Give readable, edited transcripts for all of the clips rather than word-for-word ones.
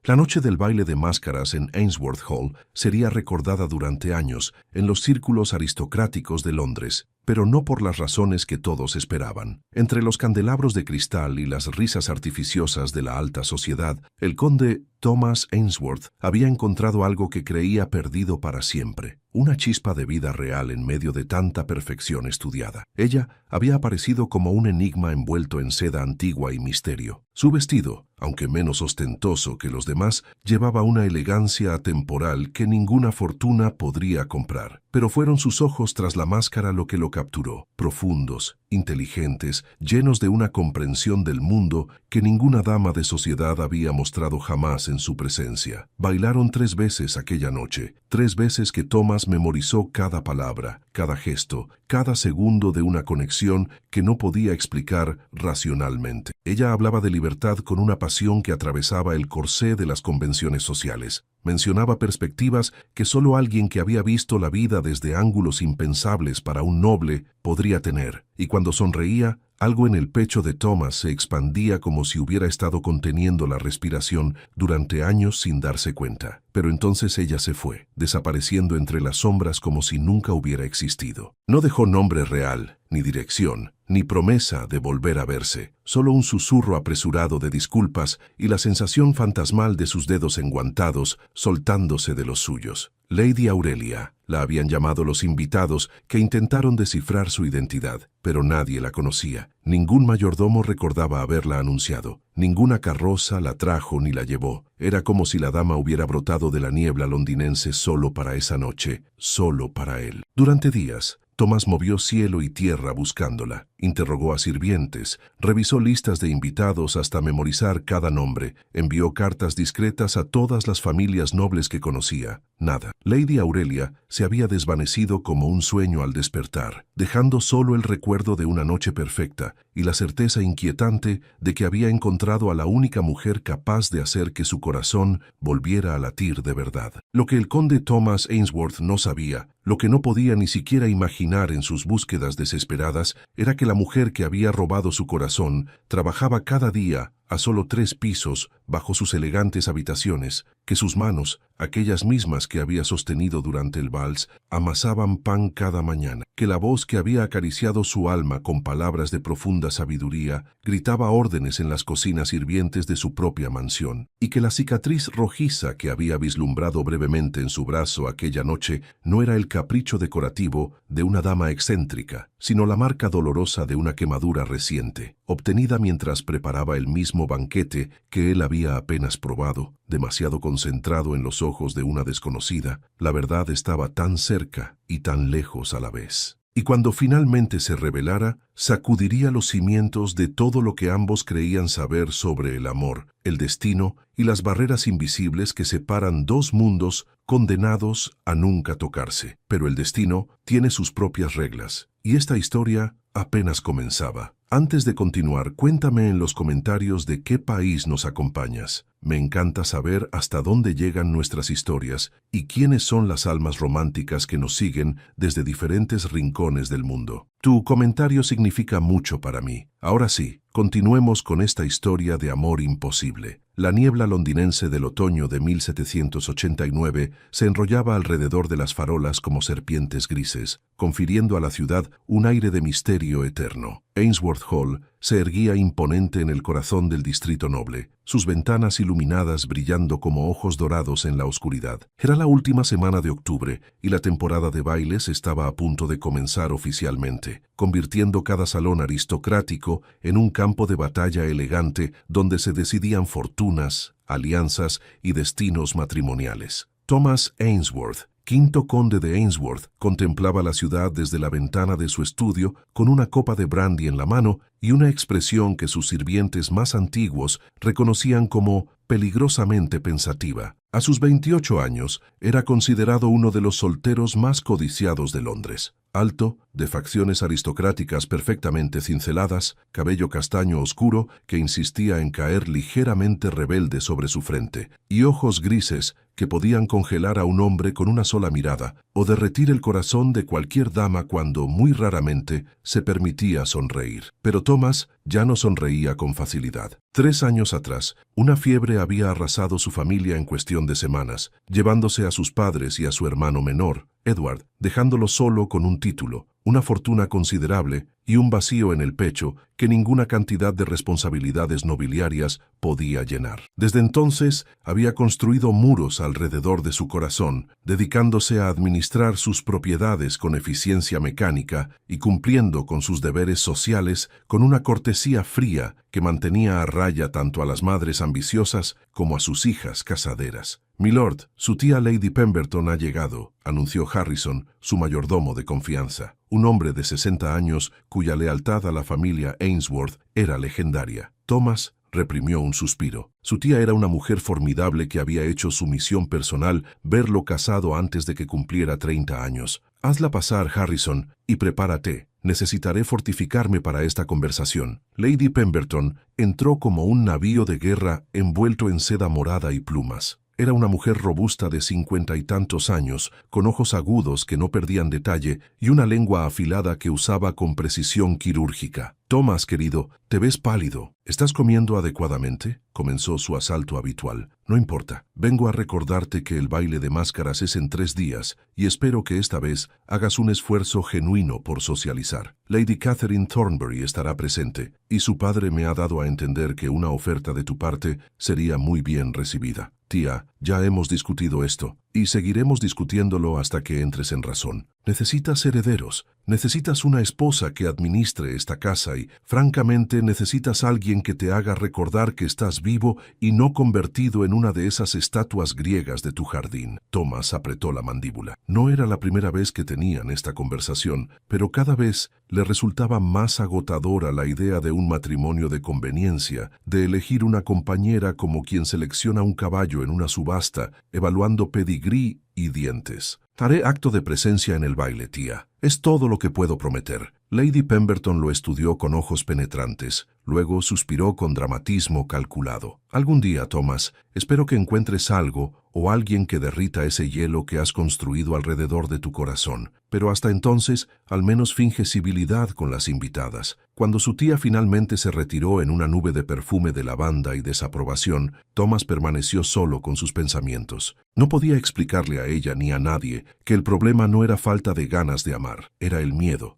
La noche del baile de máscaras en Ainsworth Hall sería recordada durante años en los círculos aristocráticos de Londres, pero no por las razones que todos esperaban. Entre los candelabros de cristal y las risas artificiosas de la alta sociedad, el conde Thomas Ainsworth había encontrado algo que creía perdido para siempre, una chispa de vida real en medio de tanta perfección estudiada. Ella había aparecido como un enigma envuelto en seda antigua y misterio. Su vestido, aunque menos ostentoso que los demás, llevaba una elegancia atemporal que ninguna fortuna podría comprar. Pero fueron sus ojos tras la máscara lo que lo capturó, profundos, inteligentes, llenos de una comprensión del mundo que ninguna dama de sociedad había mostrado jamás en su presencia. Bailaron 3 veces aquella noche, 3 veces que Thomas memorizó cada palabra, cada gesto, cada segundo de una conexión que no podía explicar racionalmente. Ella hablaba de libertad con una pasión que atravesaba el corsé de las convenciones sociales. Mencionaba perspectivas que solo alguien que había visto la vida desde ángulos impensables para un noble podría tener, y cuando sonreía, algo en el pecho de Thomas se expandía como si hubiera estado conteniendo la respiración durante años sin darse cuenta. Pero entonces ella se fue, desapareciendo entre las sombras como si nunca hubiera existido. No dejó nombre real, ni dirección, ni promesa de volver a verse, solo un susurro apresurado de disculpas y la sensación fantasmal de sus dedos enguantados soltándose de los suyos. Lady Aurelia, la habían llamado los invitados que intentaron descifrar su identidad, pero nadie la conocía. Ningún mayordomo recordaba haberla anunciado. Ninguna carroza la trajo ni la llevó. Era como si la dama hubiera brotado de la niebla londinense solo para esa noche, solo para él. Durante días, Thomas movió cielo y tierra buscándola, interrogó a sirvientes, revisó listas de invitados hasta memorizar cada nombre, envió cartas discretas a todas las familias nobles que conocía. Nada. Lady Aurelia se había desvanecido como un sueño al despertar, dejando solo el recuerdo de una noche perfecta y la certeza inquietante de que había encontrado a la única mujer capaz de hacer que su corazón volviera a latir de verdad. Lo que el conde Thomas Ainsworth no sabía, lo que no podía ni siquiera imaginar en sus búsquedas desesperadas, era que la mujer que había robado su corazón trabajaba cada día a solo 3 pisos bajo sus elegantes habitaciones, que sus manos, aquellas mismas que había sostenido durante el vals, amasaban pan cada mañana, que la voz que había acariciado su alma con palabras de profunda sabiduría gritaba órdenes en las cocinas hirvientes de su propia mansión, y que la cicatriz rojiza que había vislumbrado brevemente en su brazo aquella noche no era el capricho decorativo de una dama excéntrica, sino la marca dolorosa de una quemadura reciente, obtenida mientras preparaba el mismo banquete que él había apenas probado, demasiado concentrado en los ojos de una desconocida. La verdad estaba tan cerca y tan lejos a la vez. Y cuando finalmente se revelara, sacudiría los cimientos de todo lo que ambos creían saber sobre el amor, el destino y las barreras invisibles que separan 2 mundos condenados a nunca tocarse. Pero el destino tiene sus propias reglas, y esta historia apenas comenzaba. Antes de continuar, cuéntame en los comentarios de qué país nos acompañas. Me encanta saber hasta dónde llegan nuestras historias y quiénes son las almas románticas que nos siguen desde diferentes rincones del mundo. Tu comentario significa mucho para mí. Ahora sí, continuemos con esta historia de amor imposible. La niebla londinense del otoño de 1789 se enrollaba alrededor de las farolas como serpientes grises, confiriendo a la ciudad un aire de misterio eterno. Ainsworth Hall se erguía imponente en el corazón del distrito noble, sus ventanas iluminadas brillando como ojos dorados en la oscuridad. Era la última semana de octubre y la temporada de bailes estaba a punto de comenzar oficialmente, convirtiendo cada salón aristocrático en un campo de batalla elegante donde se decidían fortunas, alianzas y destinos matrimoniales. Thomas Ainsworth, quinto conde de Ainsworth, contemplaba la ciudad desde la ventana de su estudio con una copa de brandy en la mano y una expresión que sus sirvientes más antiguos reconocían como peligrosamente pensativa. A sus 28 años, era considerado uno de los solteros más codiciados de Londres. Alto, de facciones aristocráticas perfectamente cinceladas, cabello castaño oscuro que insistía en caer ligeramente rebelde sobre su frente, y ojos grises que podían congelar a un hombre con una sola mirada o derretir el corazón de cualquier dama cuando, muy raramente, se permitía sonreír. Pero Thomas ya no sonreía con facilidad. 3 años atrás, una fiebre había arrasado su familia en cuestión de semanas, llevándose a sus padres y a su hermano menor, Edward, dejándolo solo con un título, una fortuna considerable y un vacío en el pecho que ninguna cantidad de responsabilidades nobiliarias podía llenar. Desde entonces había construido muros alrededor de su corazón, dedicándose a administrar sus propiedades con eficiencia mecánica y cumpliendo con sus deberes sociales con una cortesía fría que mantenía a raya tanto a las madres ambiciosas como a sus hijas casaderas. «Milord, su tía Lady Pemberton ha llegado», anunció Harrison, su mayordomo de confianza, un hombre de 60 años cuya lealtad a la familia Ainsworth era legendaria. Thomas reprimió un suspiro. Su tía era una mujer formidable que había hecho su misión personal verlo casado antes de que cumpliera 30 años. «Hazla pasar, Harrison, y prepárate. Necesitaré fortificarme para esta conversación». Lady Pemberton entró como un navío de guerra envuelto en seda morada y plumas. Era una mujer robusta de 50 y tantos años, con ojos agudos que no perdían detalle y una lengua afilada que usaba con precisión quirúrgica. «Thomas, querido, te ves pálido. ¿Estás comiendo adecuadamente?», comenzó su asalto habitual. «No importa. Vengo a recordarte que el baile de máscaras es en 3 días y espero que esta vez hagas un esfuerzo genuino por socializar. Lady Catherine Thornbury estará presente y su padre me ha dado a entender que una oferta de tu parte sería muy bien recibida. Tía, ya hemos discutido esto y seguiremos discutiéndolo hasta que entres en razón. Necesitas herederos, necesitas una esposa que administre esta casa y, francamente, necesitas alguien que te haga recordar que estás vivo y no convertido en una de esas estatuas griegas de tu jardín». Thomas apretó la mandíbula. No era la primera vez que tenían esta conversación, pero cada vez le resultaba más agotadora la idea de un matrimonio de conveniencia, de elegir una compañera como quien selecciona un caballo en una subasta, evaluando pedigrí y dientes. «Haré acto de presencia en el baile, tía. Es todo lo que puedo prometer». Lady Pemberton lo estudió con ojos penetrantes. Luego suspiró con dramatismo calculado. «Algún día, Thomas, espero que encuentres algo o alguien que derrita ese hielo que has construido alrededor de tu corazón. Pero hasta entonces, al menos finge civilidad con las invitadas». Cuando su tía finalmente se retiró en una nube de perfume de lavanda y desaprobación, Thomas permaneció solo con sus pensamientos. No podía explicarle a ella ni a nadie que el problema no era falta de ganas de amar, era el miedo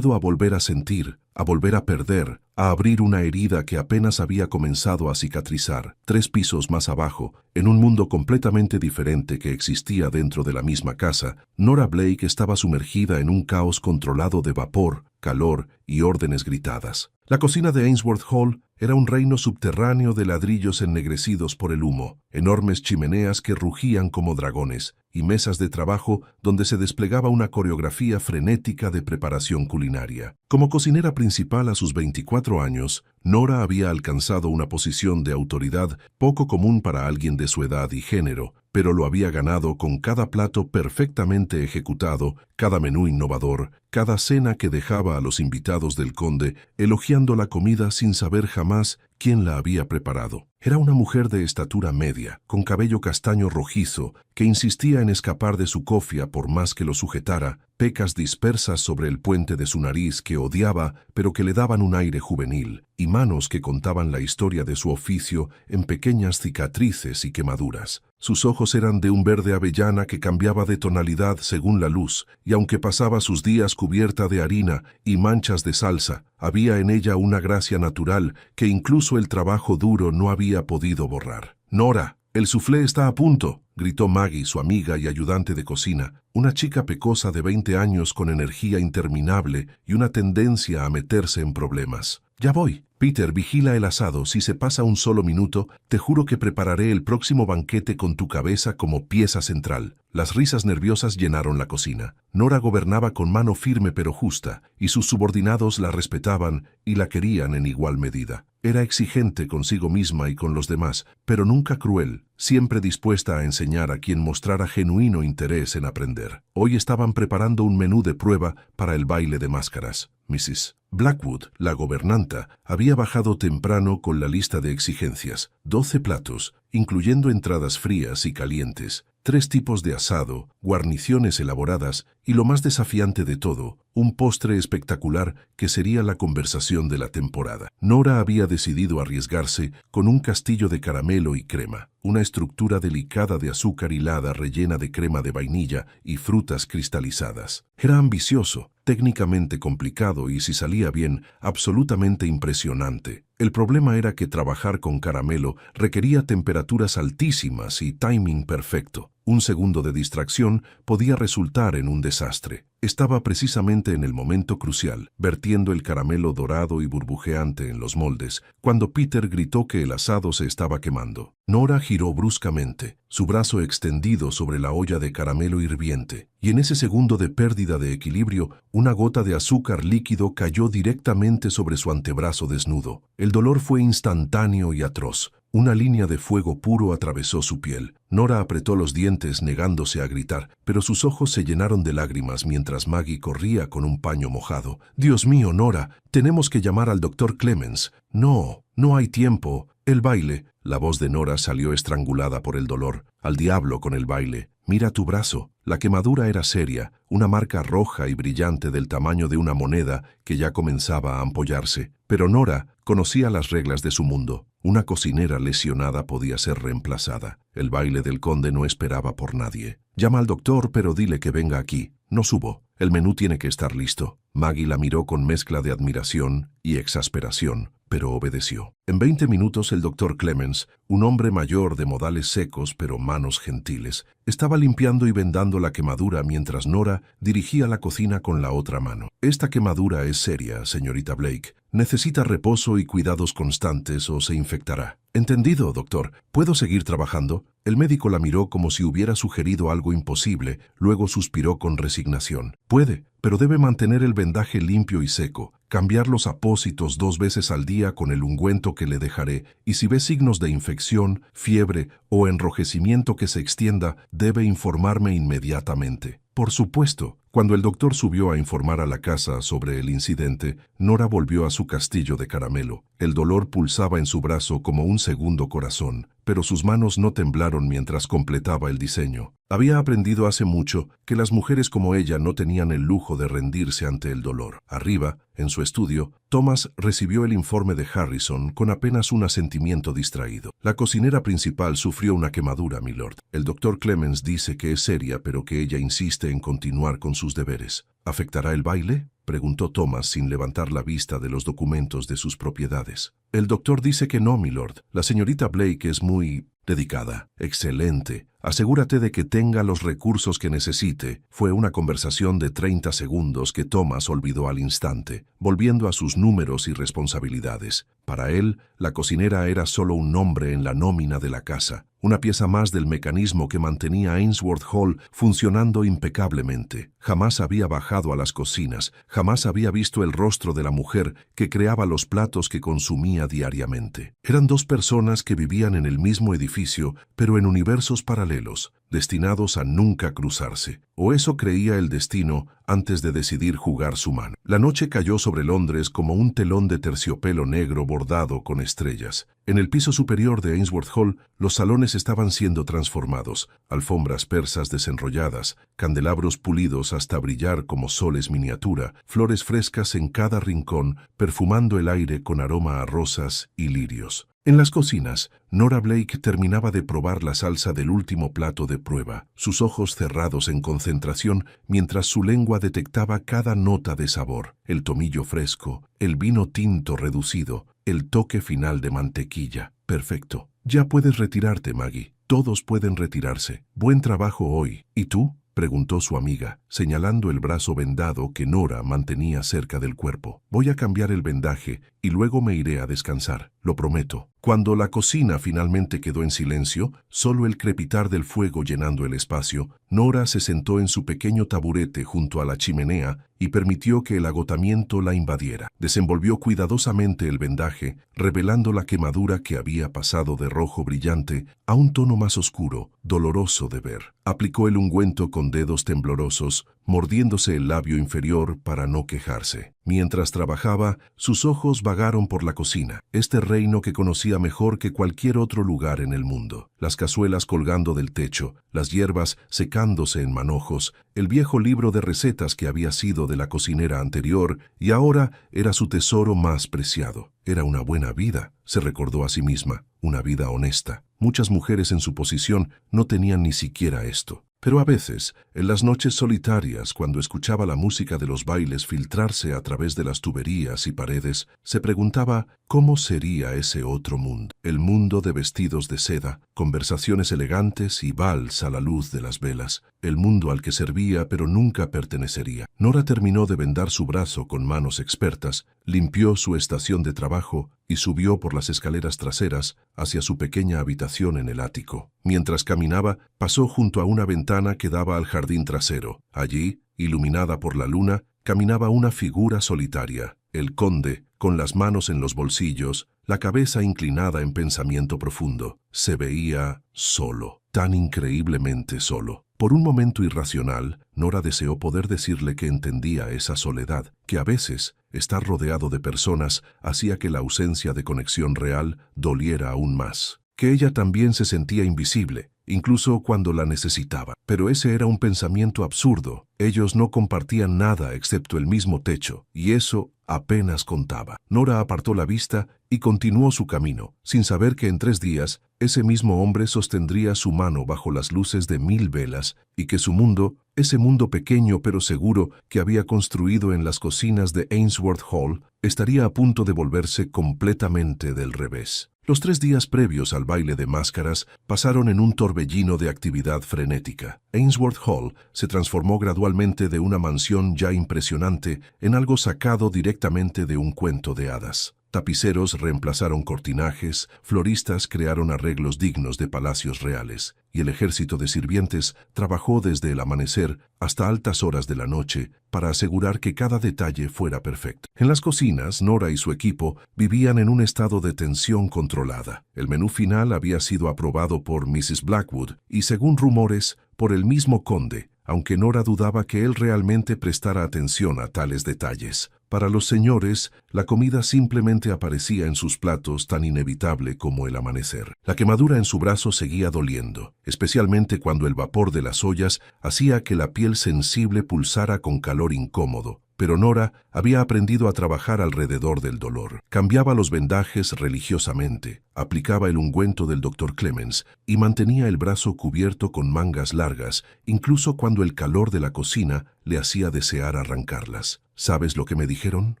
a volver a sentir, a volver a perder, a abrir una herida que apenas había comenzado a cicatrizar. 3 pisos más abajo, en un mundo completamente diferente que existía dentro de la misma casa, Nora Blake estaba sumergida en un caos controlado de vapor, calor y órdenes gritadas. La cocina de Ainsworth Hall era un reino subterráneo de ladrillos ennegrecidos por el humo, enormes chimeneas que rugían como dragones, y mesas de trabajo donde se desplegaba una coreografía frenética de preparación culinaria. Como cocinera principal a sus 24 años, Nora había alcanzado una posición de autoridad poco común para alguien de su edad y género, pero lo había ganado con cada plato perfectamente ejecutado, cada menú innovador, cada cena que dejaba a los invitados del conde elogiando la comida sin saber jamás quién la había preparado. Era una mujer de estatura media, con cabello castaño rojizo, que insistía en escapar de su cofia por más que lo sujetara, pecas dispersas sobre el puente de su nariz que odiaba, pero que le daban un aire juvenil, y manos que contaban la historia de su oficio en pequeñas cicatrices y quemaduras. Sus ojos eran de un verde avellana que cambiaba de tonalidad según la luz, y aunque pasaba sus días cubierta de harina y manchas de salsa, había en ella una gracia natural que incluso el trabajo duro no había podido borrar. «Nora, el soufflé está a punto», gritó Maggie, su amiga y ayudante de cocina, una chica pecosa de 20 años con energía interminable y una tendencia a meterse en problemas. «Ya voy. Peter, vigila el asado. Si se pasa un solo minuto, te juro que prepararé el próximo banquete con tu cabeza como pieza central». Las risas nerviosas llenaron la cocina. Nora gobernaba con mano firme pero justa, y sus subordinados la respetaban y la querían en igual medida. Era exigente consigo misma y con los demás, pero nunca cruel, siempre dispuesta a enseñar a quien mostrara genuino interés en aprender. Hoy estaban preparando un menú de prueba para el baile de máscaras. Mrs. Blackwood, la gobernanta, había bajado temprano con la lista de exigencias: 12 platos, incluyendo entradas frías y calientes, 3 tipos de asado, guarniciones elaboradas y, lo más desafiante de todo, un postre espectacular que sería la conversación de la temporada. Nora había decidido arriesgarse con un castillo de caramelo y crema, una estructura delicada de azúcar hilada rellena de crema de vainilla y frutas cristalizadas. Era ambicioso, técnicamente complicado y, si salía bien, absolutamente impresionante. El problema era que trabajar con caramelo requería temperaturas altísimas y timing perfecto. Un segundo de distracción podía resultar en un desastre. Estaba precisamente en el momento crucial, vertiendo el caramelo dorado y burbujeante en los moldes, cuando Peter gritó que el asado se estaba quemando. Nora giró bruscamente, su brazo extendido sobre la olla de caramelo hirviente, y en ese segundo de pérdida de equilibrio, una gota de azúcar líquido cayó directamente sobre su antebrazo desnudo. El dolor fue instantáneo y atroz. Una línea de fuego puro atravesó su piel. Nora apretó los dientes negándose a gritar, pero sus ojos se llenaron de lágrimas mientras Maggie corría con un paño mojado. «Dios mío, Nora, tenemos que llamar al doctor Clemens». «No, no hay tiempo. El baile». La voz de Nora salió estrangulada por el dolor. «Al diablo con el baile. Mira tu brazo». La quemadura era seria, una marca roja y brillante del tamaño de una moneda que ya comenzaba a ampollarse. Pero Nora conocía las reglas de su mundo. Una cocinera lesionada podía ser reemplazada. El baile del conde no esperaba por nadie. «Llama al doctor, pero dile que venga aquí». «No subo. El menú tiene que estar listo». Maggie la miró con mezcla de admiración y exasperación, pero obedeció. En 20 minutos el doctor Clemens, un hombre mayor de modales secos pero manos gentiles, estaba limpiando y vendando la quemadura mientras Nora dirigía la cocina con la otra mano. «Esta quemadura es seria, señorita Blake. Necesita reposo y cuidados constantes o se infectará». «Entendido, doctor. ¿Puedo seguir trabajando?» El médico la miró como si hubiera sugerido algo imposible, luego suspiró con resignación. «Puede, pero debe mantener el vendaje limpio y seco, cambiar los apósitos 2 veces al día con el ungüento que le dejaré, y si ve signos de infección, fiebre o enrojecimiento que se extienda, debe informarme inmediatamente». Por supuesto. Cuando el doctor subió a informar a la casa sobre el incidente, Nora volvió a su castillo de caramelo. El dolor pulsaba en su brazo como un segundo corazón, pero sus manos no temblaron mientras completaba el diseño. Había aprendido hace mucho que las mujeres como ella no tenían el lujo de rendirse ante el dolor. Arriba, en su estudio, Thomas recibió el informe de Harrison con apenas un asentimiento distraído. «La cocinera principal sufrió una quemadura, milord. El doctor Clemens dice que es seria, pero que ella insiste en continuar con sus deberes». «¿Afectará el baile?», preguntó Thomas sin levantar la vista de los documentos de sus propiedades. «El doctor dice que no, milord. La señorita Blake es muy dedicada». «Excelente. Asegúrate de que tenga los recursos que necesite». Fue una conversación de 30 segundos que Thomas olvidó al instante, volviendo a sus números y responsabilidades. Para él, la cocinera era solo un nombre en la nómina de la casa, una pieza más del mecanismo que mantenía Ainsworth Hall funcionando impecablemente. Jamás había bajado a las cocinas, jamás había visto el rostro de la mujer que creaba los platos que consumía diariamente. Eran 2 personas que vivían en el mismo edificio, pero en universos paralelos, destinados a nunca cruzarse. O eso creía el destino antes de decidir jugar su mano. La noche cayó sobre Londres como un telón de terciopelo negro bordado con estrellas. En el piso superior de Ainsworth Hall, los salones estaban siendo transformados, alfombras persas desenrolladas, candelabros pulidos hasta brillar como soles miniatura, flores frescas en cada rincón, perfumando el aire con aroma a rosas y lirios. En las cocinas, Nora Blake terminaba de probar la salsa del último plato de prueba, sus ojos cerrados en concentración mientras su lengua detectaba cada nota de sabor: el tomillo fresco, el vino tinto reducido, el toque final de mantequilla. «Perfecto. Ya puedes retirarte, Maggie. Todos pueden retirarse. Buen trabajo hoy. ¿Y tú?», preguntó su amiga, señalando el brazo vendado que Nora mantenía cerca del cuerpo. «Voy a cambiar el vendaje y luego me iré a descansar, lo prometo». Cuando la cocina finalmente quedó en silencio, solo el crepitar del fuego llenando el espacio, Nora se sentó en su pequeño taburete junto a la chimenea y permitió que el agotamiento la invadiera. Desenvolvió cuidadosamente el vendaje, revelando la quemadura que había pasado de rojo brillante a un tono más oscuro, doloroso de ver. Aplicó el ungüento con dedos temblorosos, mordiéndose el labio inferior para no quejarse. Mientras trabajaba, sus ojos vagaron por la cocina, este reino que conocía mejor que cualquier otro lugar en el mundo. Las cazuelas colgando del techo, las hierbas secándose en manojos, el viejo libro de recetas que había sido de la cocinera anterior y ahora era su tesoro más preciado. Era una buena vida, se recordó a sí misma, una vida honesta. Muchas mujeres en su posición no tenían ni siquiera esto. Pero a veces, en las noches solitarias, cuando escuchaba la música de los bailes filtrarse a través de las tuberías y paredes, se preguntaba cómo sería ese otro mundo. El mundo de vestidos de seda, conversaciones elegantes y vals a la luz de las velas. El mundo al que servía pero nunca pertenecería. Nora terminó de vendar su brazo con manos expertas, limpió su estación de trabajo y subió por las escaleras traseras hacia su pequeña habitación en el ático. Mientras caminaba, pasó junto a una ventana que daba al jardín trasero. Allí, iluminada por la luna, caminaba una figura solitaria. El conde, con las manos en los bolsillos, la cabeza inclinada en pensamiento profundo. Se veía solo, tan increíblemente solo. Por un momento irracional, Nora deseó poder decirle que entendía esa soledad, que a veces estar rodeado de personas hacía que la ausencia de conexión real doliera aún más, que ella también se sentía invisible, incluso cuando la necesitaba. Pero ese era un pensamiento absurdo. Ellos no compartían nada excepto el mismo techo, y eso apenas contaba. Nora apartó la vista y continuó su camino, sin saber que en 3 días ese mismo hombre sostendría su mano bajo las luces de 1000 velas y que su mundo, ese mundo pequeño pero seguro que había construido en las cocinas de Ainsworth Hall, estaría a punto de volverse completamente del revés. Los 3 días previos al baile de máscaras pasaron en un torbellino de actividad frenética. Ainsworth Hall se transformó gradualmente de una mansión ya impresionante en algo sacado directamente de un cuento de hadas. Tapiceros reemplazaron cortinajes, floristas crearon arreglos dignos de palacios reales, y el ejército de sirvientes trabajó desde el amanecer hasta altas horas de la noche para asegurar que cada detalle fuera perfecto. En las cocinas, Nora y su equipo vivían en un estado de tensión controlada. El menú final había sido aprobado por Mrs. Blackwood y, según rumores, por el mismo conde, aunque Nora dudaba que él realmente prestara atención a tales detalles. Para los señores, la comida simplemente aparecía en sus platos tan inevitable como el amanecer. La quemadura en su brazo seguía doliendo, especialmente cuando el vapor de las ollas hacía que la piel sensible pulsara con calor incómodo. Pero Nora había aprendido a trabajar alrededor del dolor. Cambiaba los vendajes religiosamente, aplicaba el ungüento del Dr. Clemens y mantenía el brazo cubierto con mangas largas, incluso cuando el calor de la cocina le hacía desear arrancarlas. ¿Sabes lo que me dijeron?,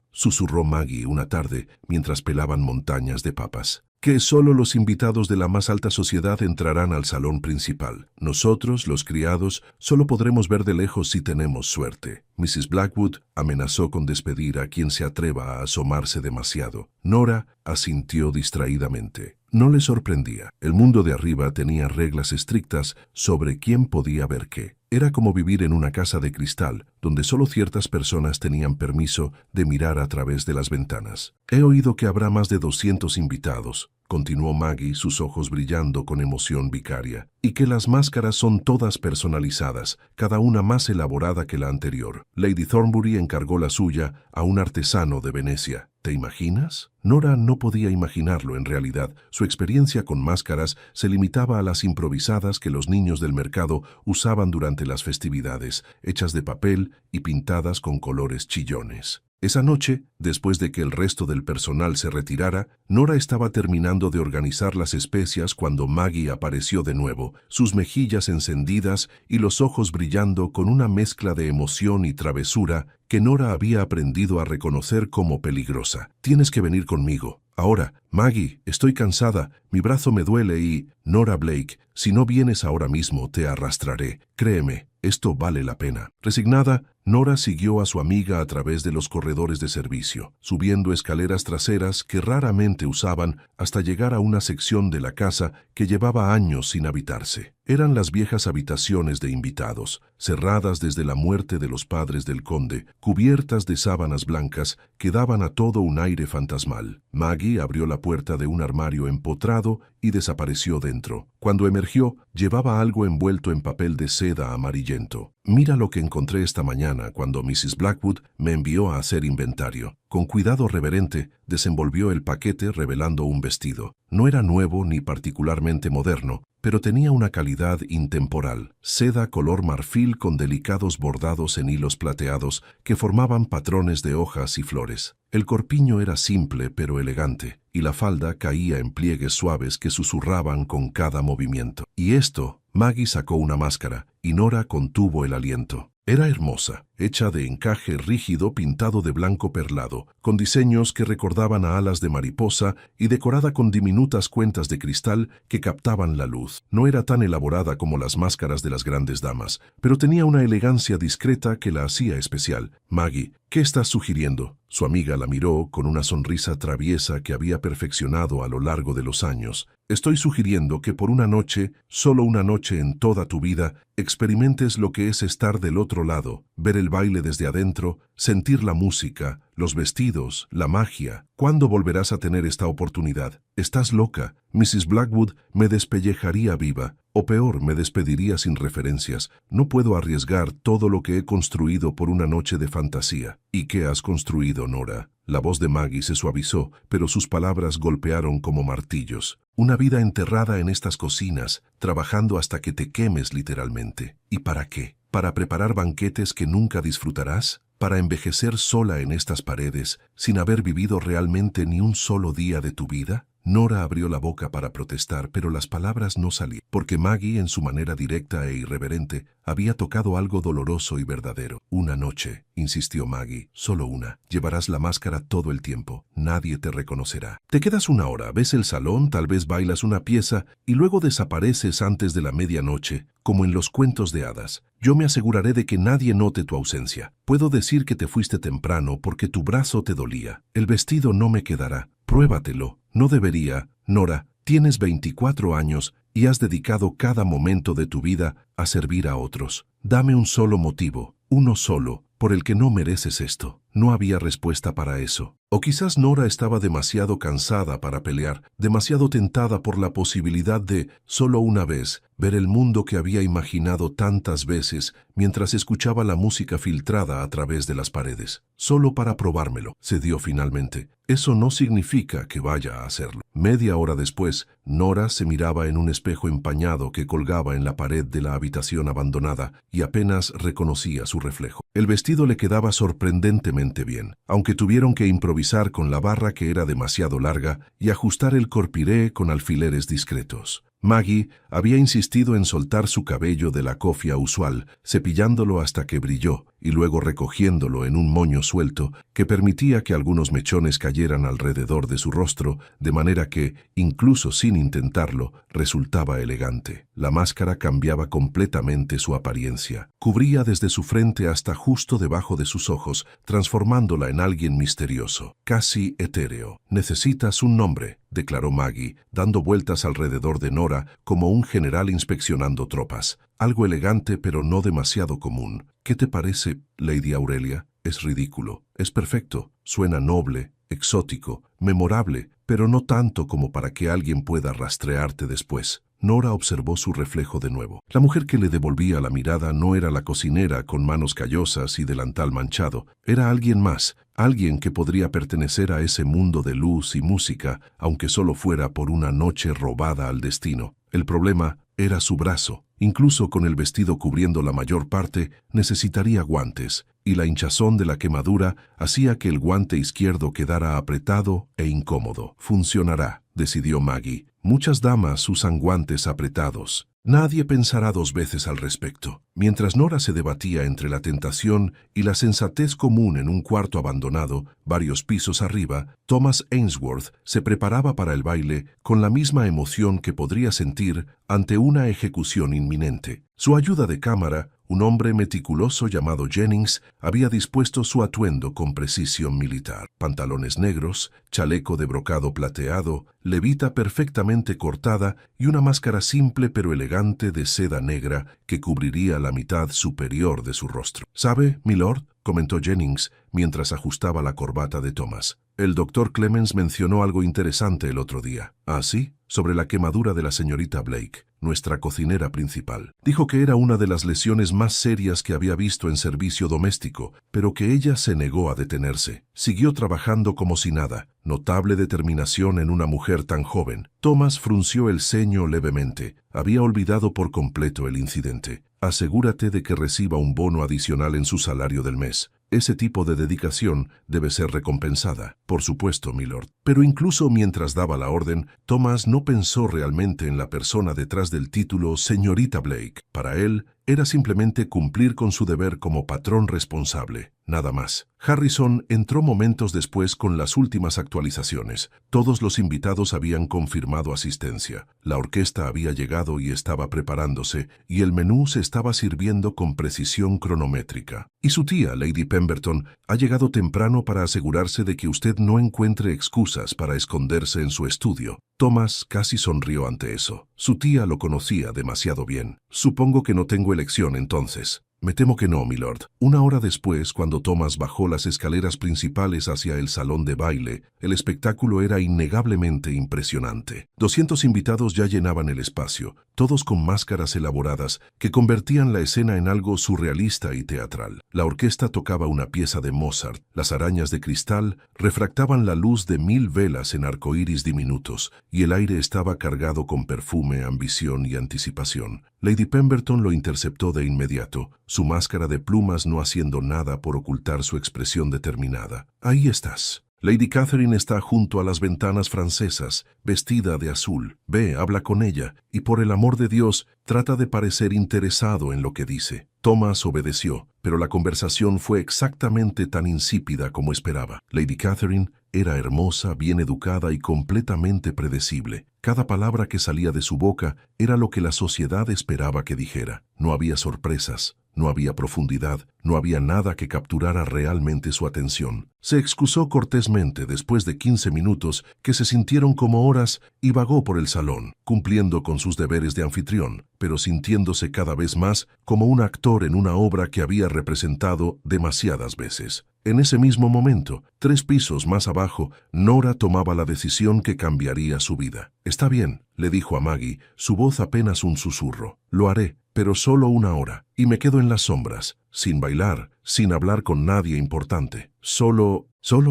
susurró Maggie una tarde mientras pelaban montañas de papas. Que solo los invitados de la más alta sociedad entrarán al salón principal. Nosotros, los criados, solo podremos ver de lejos si tenemos suerte. Mrs. Blackwood amenazó con despedir a quien se atreva a asomarse demasiado. Nora asintió distraídamente. No le sorprendía. El mundo de arriba tenía reglas estrictas sobre quién podía ver qué. Era como vivir en una casa de cristal, donde solo ciertas personas tenían permiso de mirar a través de las ventanas. He oído que habrá más de 200 invitados, continuó Maggie, sus ojos brillando con emoción vicaria, y que las máscaras son todas personalizadas, cada una más elaborada que la anterior. Lady Thornbury encargó la suya a un artesano de Venecia. ¿Te imaginas? Nora no podía imaginarlo en realidad. Su experiencia con máscaras se limitaba a las improvisadas que los niños del mercado usaban durante las festividades, hechas de papel y pintadas con colores chillones. Esa noche, después de que el resto del personal se retirara, Nora estaba terminando de organizar las especias cuando Maggie apareció de nuevo, sus mejillas encendidas y los ojos brillando con una mezcla de emoción y travesura que Nora había aprendido a reconocer como peligrosa. «Tienes que venir conmigo. Ahora, Maggie, estoy cansada, mi brazo me duele y... Nora Blake, si no vienes ahora mismo te arrastraré. Créeme, esto vale la pena». Resignada, Nora siguió a su amiga a través de los corredores de servicio, subiendo escaleras traseras que raramente usaban hasta llegar a una sección de la casa que llevaba años sin habitarse. Eran las viejas habitaciones de invitados, cerradas desde la muerte de los padres del conde, cubiertas de sábanas blancas que daban a todo un aire fantasmal. Maggie abrió la puerta de un armario empotrado y desapareció dentro. Cuando emergió, llevaba algo envuelto en papel de seda amarillento. Mira lo que encontré esta mañana cuando Mrs. Blackwood me envió a hacer inventario. Con cuidado reverente, desenvolvió el paquete revelando un vestido. No era nuevo ni particularmente moderno, pero tenía una calidad intemporal. Seda color marfil con delicados bordados en hilos plateados que formaban patrones de hojas y flores. El corpiño era simple pero elegante, y la falda caía en pliegues suaves que susurraban con cada movimiento. Y esto, Maggie sacó una máscara, y Nora contuvo el aliento. Era hermosa, hecha de encaje rígido pintado de blanco perlado, con diseños que recordaban a alas de mariposa y decorada con diminutas cuentas de cristal que captaban la luz. No era tan elaborada como las máscaras de las grandes damas, pero tenía una elegancia discreta que la hacía especial. «Maggie, ¿qué estás sugiriendo?». Su amiga la miró con una sonrisa traviesa que había perfeccionado a lo largo de los años. «Estoy sugiriendo que por una noche, solo una noche en toda tu vida, experimentes lo que es estar del otro lado, ver el baile desde adentro, sentir la música, los vestidos, la magia. ¿Cuándo volverás a tener esta oportunidad? Estás loca. Mrs. Blackwood me despellejaría viva, o peor, me despediría sin referencias. No puedo arriesgar todo lo que he construido por una noche de fantasía». «¿Y qué has construido, Nora?». La voz de Maggie se suavizó, pero sus palabras golpearon como martillos. «Una vida enterrada en estas cocinas, trabajando hasta que te quemes literalmente. ¿Y para qué? ¿Para preparar banquetes que nunca disfrutarás? ¿Para envejecer sola en estas paredes, sin haber vivido realmente ni un solo día de tu vida?». Nora abrió la boca para protestar, pero las palabras no salían, porque Maggie, en su manera directa e irreverente, había tocado algo doloroso y verdadero. «Una noche», insistió Maggie, «solo una. Llevarás la máscara todo el tiempo. Nadie te reconocerá. Te quedas una hora, ves el salón, tal vez bailas una pieza, y luego desapareces antes de la medianoche, como en los cuentos de hadas. Yo me aseguraré de que nadie note tu ausencia. Puedo decir que te fuiste temprano porque tu brazo te dolía. El vestido no me quedará. Pruébatelo». «No debería, Nora. Tienes 24 años y has dedicado cada momento de tu vida a servir a otros. Dame un solo motivo, uno solo, por el que no mereces esto». No había respuesta para eso. O quizás Nora estaba demasiado cansada para pelear, demasiado tentada por la posibilidad de, solo una vez, ver el mundo que había imaginado tantas veces mientras escuchaba la música filtrada a través de las paredes. «Solo para probármelo», cedió finalmente. «Eso no significa que vaya a hacerlo». Media hora después, Nora se miraba en un espejo empañado que colgaba en la pared de la habitación abandonada y apenas reconocía su reflejo. El vestido le quedaba sorprendentemente bien, aunque tuvieron que improvisar con la barra que era demasiado larga y ajustar el corpiré con alfileres discretos. Maggie había insistido en soltar su cabello de la cofia usual, cepillándolo hasta que brilló y luego recogiéndolo en un moño suelto que permitía que algunos mechones cayeran alrededor de su rostro, de manera que, incluso sin intentarlo, resultaba elegante. La máscara cambiaba completamente su apariencia. Cubría desde su frente hasta justo debajo de sus ojos, transformándola en alguien misterioso, casi etéreo. «Necesitas un nombre», declaró Maggie, dando vueltas alrededor de Nora como un general inspeccionando tropas. «Algo elegante pero no demasiado común. ¿Qué te parece, Lady Aurelia? Es ridículo. Es perfecto. Suena noble, exótico, memorable, pero no tanto como para que alguien pueda rastrearte después». Nora observó su reflejo de nuevo. La mujer que le devolvía la mirada no era la cocinera con manos callosas y delantal manchado. Era alguien más, alguien que podría pertenecer a ese mundo de luz y música, aunque solo fuera por una noche robada al destino. El problema era su brazo. Incluso con el vestido cubriendo la mayor parte, necesitaría guantes, y la hinchazón de la quemadura hacía que el guante izquierdo quedara apretado e incómodo. «Funcionará», decidió Maggie. «Muchas damas usan guantes apretados. Nadie pensará dos veces al respecto». Mientras Nora se debatía entre la tentación y la sensatez común en un cuarto abandonado, varios pisos arriba, Thomas Ainsworth se preparaba para el baile con la misma emoción que podría sentir ante una ejecución inminente. Su ayuda de cámara, Un hombre meticuloso llamado Jennings había dispuesto su atuendo con precisión militar. Pantalones negros, chaleco de brocado plateado, levita perfectamente cortada y una máscara simple pero elegante de seda negra que cubriría la mitad superior de su rostro. «¿Sabe, milord?», comentó Jennings mientras ajustaba la corbata de Thomas. «El doctor Clemens mencionó algo interesante el otro día». «¿Ah, sí?», sobre la quemadura de la señorita Blake, nuestra cocinera principal. Dijo que era una de las lesiones más serias que había visto en servicio doméstico, pero que ella se negó a detenerse. Siguió trabajando como si nada. Notable determinación en una mujer tan joven. Thomas frunció el ceño levemente. Había olvidado por completo el incidente. «Asegúrate de que reciba un bono adicional en su salario del mes. Ese tipo de dedicación debe ser recompensada». «Por supuesto, milord». Pero incluso mientras daba la orden, Thomas no pensó realmente en la persona detrás del título señorita Blake. Para él, era simplemente cumplir con su deber como patrón responsable, nada más. Harrison entró momentos después con las últimas actualizaciones. Todos los invitados habían confirmado asistencia. La orquesta había llegado y estaba preparándose, y el menú se estaba sirviendo con precisión cronométrica. «Y su tía, Lady Pemberton, ha llegado temprano para asegurarse de que usted no encuentre excusas para esconderse en su estudio». Thomas casi sonrió ante eso. Su tía lo conocía demasiado bien. «Supongo que no tengo elección entonces». «Me temo que no, milord». Una hora después, cuando Thomas bajó las escaleras principales hacia el salón de baile, el espectáculo era innegablemente impresionante. 200 invitados ya llenaban el espacio, todos con máscaras elaboradas que convertían la escena en algo surrealista y teatral. La orquesta tocaba una pieza de Mozart. Las arañas de cristal refractaban la luz de 1000 velas en arcoíris diminutos, y el aire estaba cargado con perfume, ambición y anticipación. Lady Pemberton lo interceptó de inmediato, su máscara de plumas no haciendo nada por ocultar su expresión determinada. «Ahí estás». Lady Catherine está junto a las ventanas francesas, vestida de azul. Ve, habla con ella, y por el amor de Dios, trata de parecer interesado en lo que dice. Thomas obedeció, pero la conversación fue exactamente tan insípida como esperaba. Lady Catherine era hermosa, bien educada y completamente predecible. Cada palabra que salía de su boca era lo que la sociedad esperaba que dijera. No había sorpresas. No había profundidad, no había nada que capturara realmente su atención. Se excusó cortésmente después de 15 minutos que se sintieron como horas y vagó por el salón, cumpliendo con sus deberes de anfitrión, pero sintiéndose cada vez más como un actor en una obra que había representado demasiadas veces. En ese mismo momento, 3 pisos más abajo, Nora tomaba la decisión que cambiaría su vida. «Está bien», le dijo a Maggie, su voz apenas un susurro. «Lo haré, pero solo 1 hora, y me quedo en las sombras, sin bailar, sin hablar con nadie importante. Solo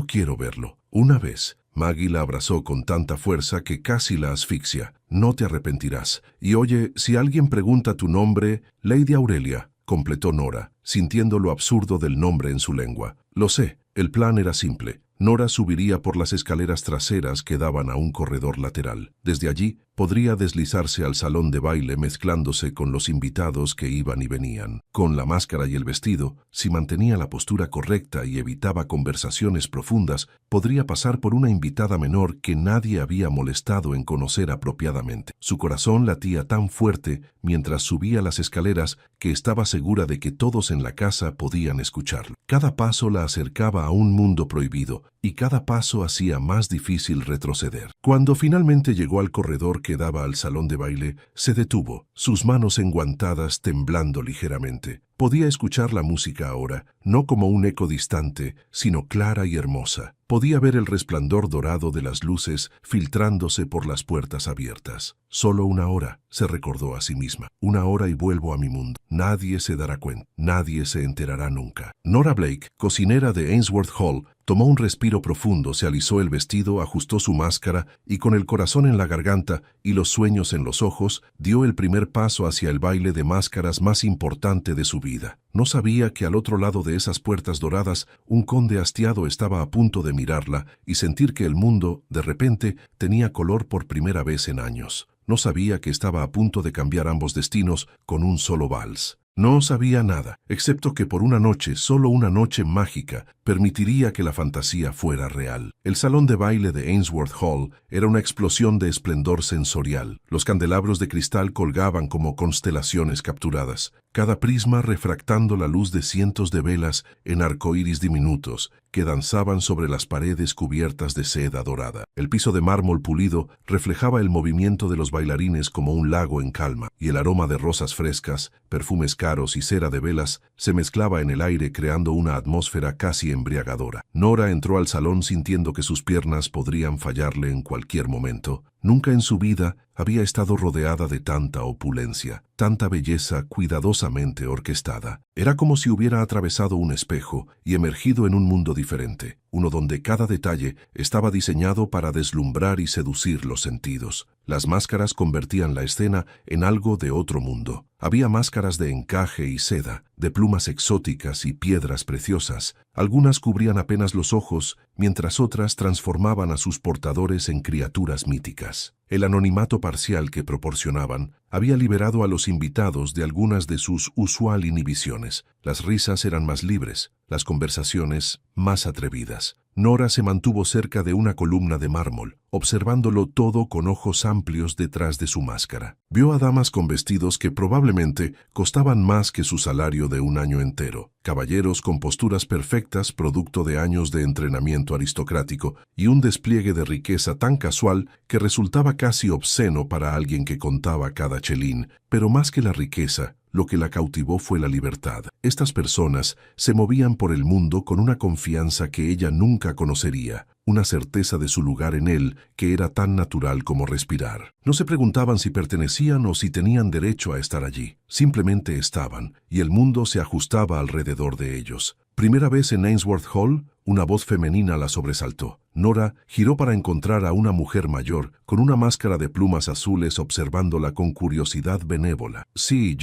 quiero verlo. Una vez». Maggie la abrazó con tanta fuerza que casi la asfixia. «No te arrepentirás. Y oye, si alguien pregunta tu nombre, Lady Aurelia», completó Nora, sintiendo lo absurdo del nombre en su lengua. «Lo sé, el plan era simple». Nora subiría por las escaleras traseras que daban a un corredor lateral. Desde allí podría deslizarse al salón de baile mezclándose con los invitados que iban y venían. Con la máscara y el vestido, si mantenía la postura correcta y evitaba conversaciones profundas, podría pasar por una invitada menor que nadie había molestado en conocer apropiadamente. Su corazón latía tan fuerte mientras subía las escaleras que estaba segura de que todos en la casa podían escucharlo. Cada paso la acercaba a un mundo prohibido, y cada paso hacía más difícil retroceder. Cuando finalmente llegó al corredor que daba al salón de baile, se detuvo, sus manos enguantadas temblando ligeramente. Podía escuchar la música ahora, no como un eco distante, sino clara y hermosa. Podía ver el resplandor dorado de las luces filtrándose por las puertas abiertas. «Solo 1 hora», se recordó a sí misma. «1 hora y vuelvo a mi mundo. Nadie se dará cuenta. Nadie se enterará nunca». Nora Blake, cocinera de Ainsworth Hall, tomó un respiro profundo, se alisó el vestido, ajustó su máscara y con el corazón en la garganta y los sueños en los ojos, dio el primer paso hacia el baile de máscaras más importante de su vida. No sabía que al otro lado de esas puertas doradas, un conde hastiado estaba a punto de mirarla y sentir que el mundo, de repente, tenía color por primera vez en años. No sabía que estaba a punto de cambiar ambos destinos con un solo vals. No sabía nada, excepto que por una noche, solo una noche mágica, permitiría que la fantasía fuera real. El salón de baile de Ainsworth Hall era una explosión de esplendor sensorial. Los candelabros de cristal colgaban como constelaciones capturadas. cada prisma refractando la luz de cientos de velas en arcoíris diminutos que danzaban sobre las paredes cubiertas de seda dorada. El piso de mármol pulido reflejaba el movimiento de los bailarines como un lago en calma, y el aroma de rosas frescas, perfumes caros y cera de velas se mezclaba en el aire creando una atmósfera casi embriagadora. Nora entró al salón sintiendo que sus piernas podrían fallarle en cualquier momento. Nunca en su vida había estado rodeada de tanta opulencia, tanta belleza cuidadosamente orquestada. Era como si hubiera atravesado un espejo y emergido en un mundo diferente, uno donde cada detalle estaba diseñado para deslumbrar y seducir los sentidos. Las máscaras convertían la escena en algo de otro mundo. Había máscaras de encaje y seda, de plumas exóticas y piedras preciosas. Algunas cubrían apenas los ojos, mientras otras transformaban a sus portadores en criaturas míticas. El anonimato parcial que proporcionaban había liberado a los invitados de algunas de sus usual inhibiciones. Las risas eran más libres, las conversaciones más atrevidas. Nora se mantuvo cerca de una columna de mármol, observándolo todo con ojos amplios detrás de su máscara. Vio a damas con vestidos que probablemente costaban más que su salario de un año entero, caballeros con posturas perfectas producto de años de entrenamiento aristocrático y un despliegue de riqueza tan casual que resultaba casi obsceno para alguien que contaba cada chelín, pero más que la riqueza, lo que la cautivó fue la libertad. Estas personas se movían por el mundo con una confianza que ella nunca conocería, una certeza de su lugar en él que era tan natural como respirar. No se preguntaban si pertenecían o si tenían derecho a estar allí. Simplemente estaban, y el mundo se ajustaba alrededor de ellos. Primera vez en Ainsworth Hall, una voz femenina la sobresaltó. Nora giró para encontrar a una mujer mayor, con una máscara de plumas azules observándola con curiosidad benévola. «Sí,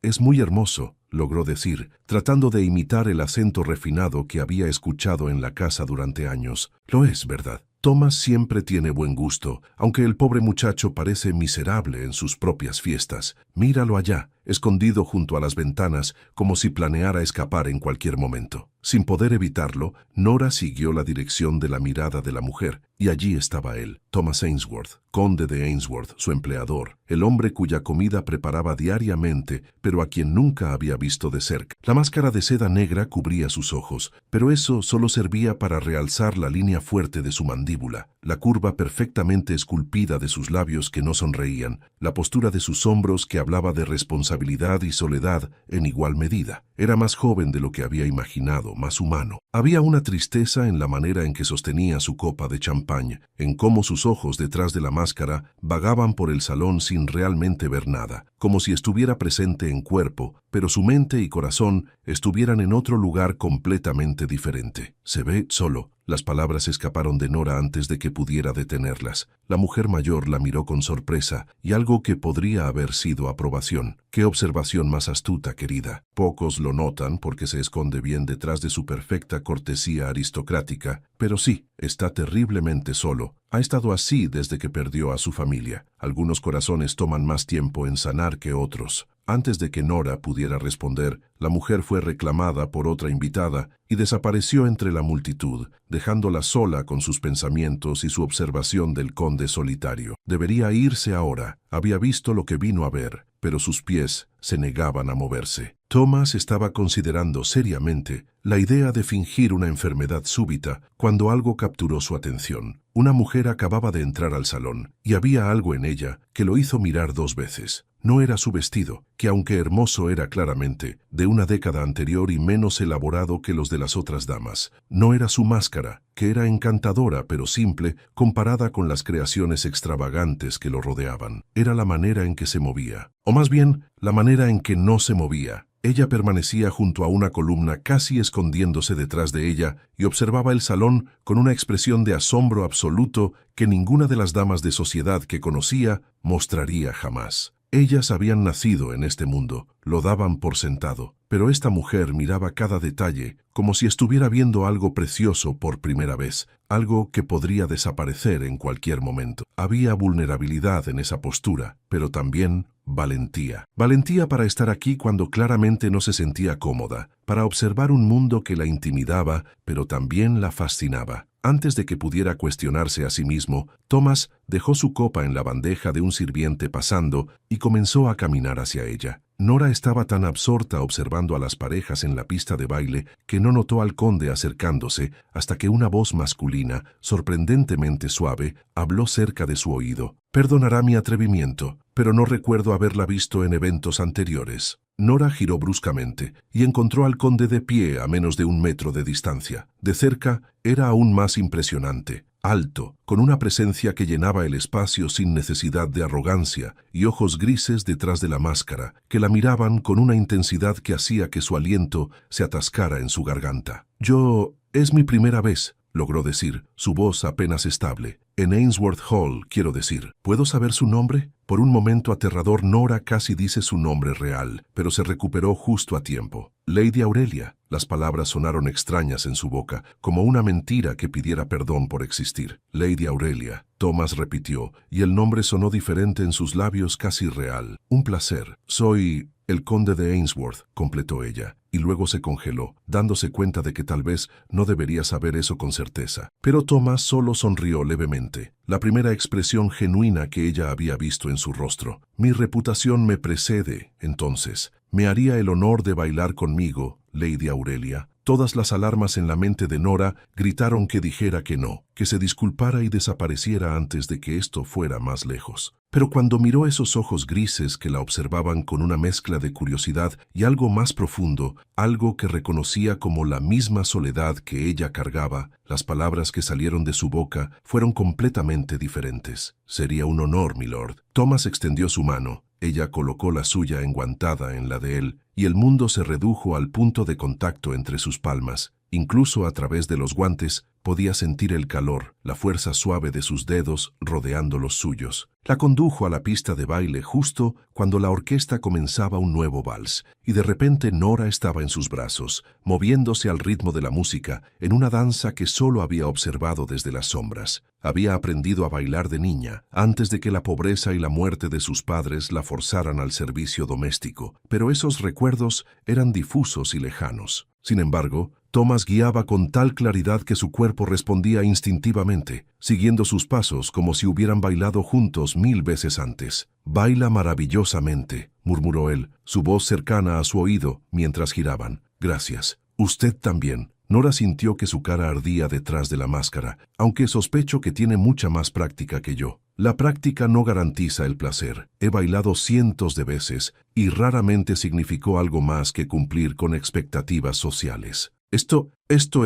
es muy hermoso», logró decir, tratando de imitar el acento refinado que había escuchado en la casa durante años. «Lo es, ¿verdad? Thomas siempre tiene buen gusto, aunque el pobre muchacho parece miserable en sus propias fiestas. Míralo allá, escondido junto a las ventanas, como si planeara escapar en cualquier momento». Sin poder evitarlo, Nora siguió la dirección de la mirada de la mujer, y allí estaba él, Thomas Ainsworth, conde de Ainsworth, su empleador, el hombre cuya comida preparaba diariamente, pero a quien nunca había visto de cerca. La máscara de seda negra cubría sus ojos, pero eso solo servía para realzar la línea fuerte de su mandíbula, la curva perfectamente esculpida de sus labios que no sonreían, la postura de sus hombros que hablaba de responsabilidad y soledad en igual medida. Era más joven de lo que había imaginado, más humano. Había una tristeza en la manera en que sostenía su copa de champán, en cómo sus ojos detrás de la máscara vagaban por el salón sin realmente ver nada, como si estuviera presente en cuerpo, pero su mente y corazón estuvieran en otro lugar completamente diferente. «Se ve solo». Las palabras escaparon de Nora antes de que pudiera detenerlas. La mujer mayor la miró con sorpresa y algo que podría haber sido aprobación. «Qué observación más astuta, querida. Pocos lo notan porque se esconde bien detrás de su perfecta cortesía aristocrática, pero sí, está terriblemente solo. Ha estado así desde que perdió a su familia. Algunos corazones toman más tiempo en sanar que otros». Antes de que Nora pudiera responder, la mujer fue reclamada por otra invitada y desapareció entre la multitud, dejándola sola con sus pensamientos y su observación del conde solitario. Debería irse ahora. Había visto lo que vino a ver, pero sus pies se negaban a moverse. Thomas estaba considerando seriamente la idea de fingir una enfermedad súbita cuando algo capturó su atención. Una mujer acababa de entrar al salón, y había algo en ella que lo hizo mirar 2 veces. No era su vestido, que aunque hermoso era claramente de una década anterior y menos elaborado que los de las otras damas. No era su máscara, que era encantadora pero simple comparada con las creaciones extravagantes que lo rodeaban. Era la manera en que se movía, o más bien, la manera en que no se movía. Ella permanecía junto a una columna casi escondiéndose detrás de ella y observaba el salón con una expresión de asombro absoluto que ninguna de las damas de sociedad que conocía mostraría jamás. Ellas habían nacido en este mundo, lo daban por sentado, pero esta mujer miraba cada detalle como si estuviera viendo algo precioso por primera vez, algo que podría desaparecer en cualquier momento. Había vulnerabilidad en esa postura, pero también valentía. Valentía para estar aquí cuando claramente no se sentía cómoda, para observar un mundo que la intimidaba, pero también la fascinaba. Antes de que pudiera cuestionarse a sí mismo, Thomas dejó su copa en la bandeja de un sirviente pasando y comenzó a caminar hacia ella. Nora estaba tan absorta observando a las parejas en la pista de baile que no notó al conde acercándose hasta que una voz masculina, sorprendentemente suave, habló cerca de su oído. «Perdonará mi atrevimiento, pero no recuerdo haberla visto en eventos anteriores». Nora giró bruscamente y encontró al conde de pie a menos de 1 metro de distancia. De cerca era aún más impresionante. Alto, con una presencia que llenaba el espacio sin necesidad de arrogancia, y ojos grises detrás de la máscara, que la miraban con una intensidad que hacía que su aliento se atascara en su garganta. Es mi primera vez, logró decir, su voz apenas estable. En Ainsworth Hall, quiero decir. ¿Puedo saber su nombre? Por un momento aterrador, Nora casi dice su nombre real, pero se recuperó justo a tiempo. Lady Aurelia. Las palabras sonaron extrañas en su boca, como una mentira que pidiera perdón por existir. Lady Aurelia. Thomas repitió, y el nombre sonó diferente en sus labios, casi real. Un placer. Soy el conde de Ainsworth, completó ella, y luego se congeló, dándose cuenta de que tal vez no debería saber eso con certeza. Pero Thomas solo sonrió levemente, la primera expresión genuina que ella había visto en su rostro. Mi reputación me precede, entonces. ¿Me haría el honor de bailar conmigo, Lady Aurelia? Todas las alarmas en la mente de Nora gritaron que dijera que no, que se disculpara y desapareciera antes de que esto fuera más lejos. Pero cuando miró esos ojos grises que la observaban con una mezcla de curiosidad y algo más profundo, algo que reconocía como la misma soledad que ella cargaba, las palabras que salieron de su boca fueron completamente diferentes. Sería un honor, milord. Thomas extendió su mano. Ella colocó la suya enguantada en la de él, y el mundo se redujo al punto de contacto entre sus palmas. Incluso a través de los guantes podía sentir el calor, la fuerza suave de sus dedos rodeando los suyos. La condujo a la pista de baile justo cuando la orquesta comenzaba un nuevo vals, y de repente Nora estaba en sus brazos, moviéndose al ritmo de la música, en una danza que solo había observado desde las sombras. Había aprendido a bailar de niña, antes de que la pobreza y la muerte de sus padres la forzaran al servicio doméstico, pero esos recuerdos eran difusos y lejanos. Sin embargo, Thomas guiaba con tal claridad que su cuerpo respondía instintivamente, siguiendo sus pasos como si hubieran bailado juntos 1000 veces antes. «Baila maravillosamente», murmuró él, su voz cercana a su oído mientras giraban. «Gracias. Usted también». Nora sintió que su cara ardía detrás de la máscara, aunque sospecho que tiene mucha más práctica que yo. La práctica no garantiza el placer. He bailado cientos de veces y raramente significó algo más que cumplir con expectativas sociales. Esto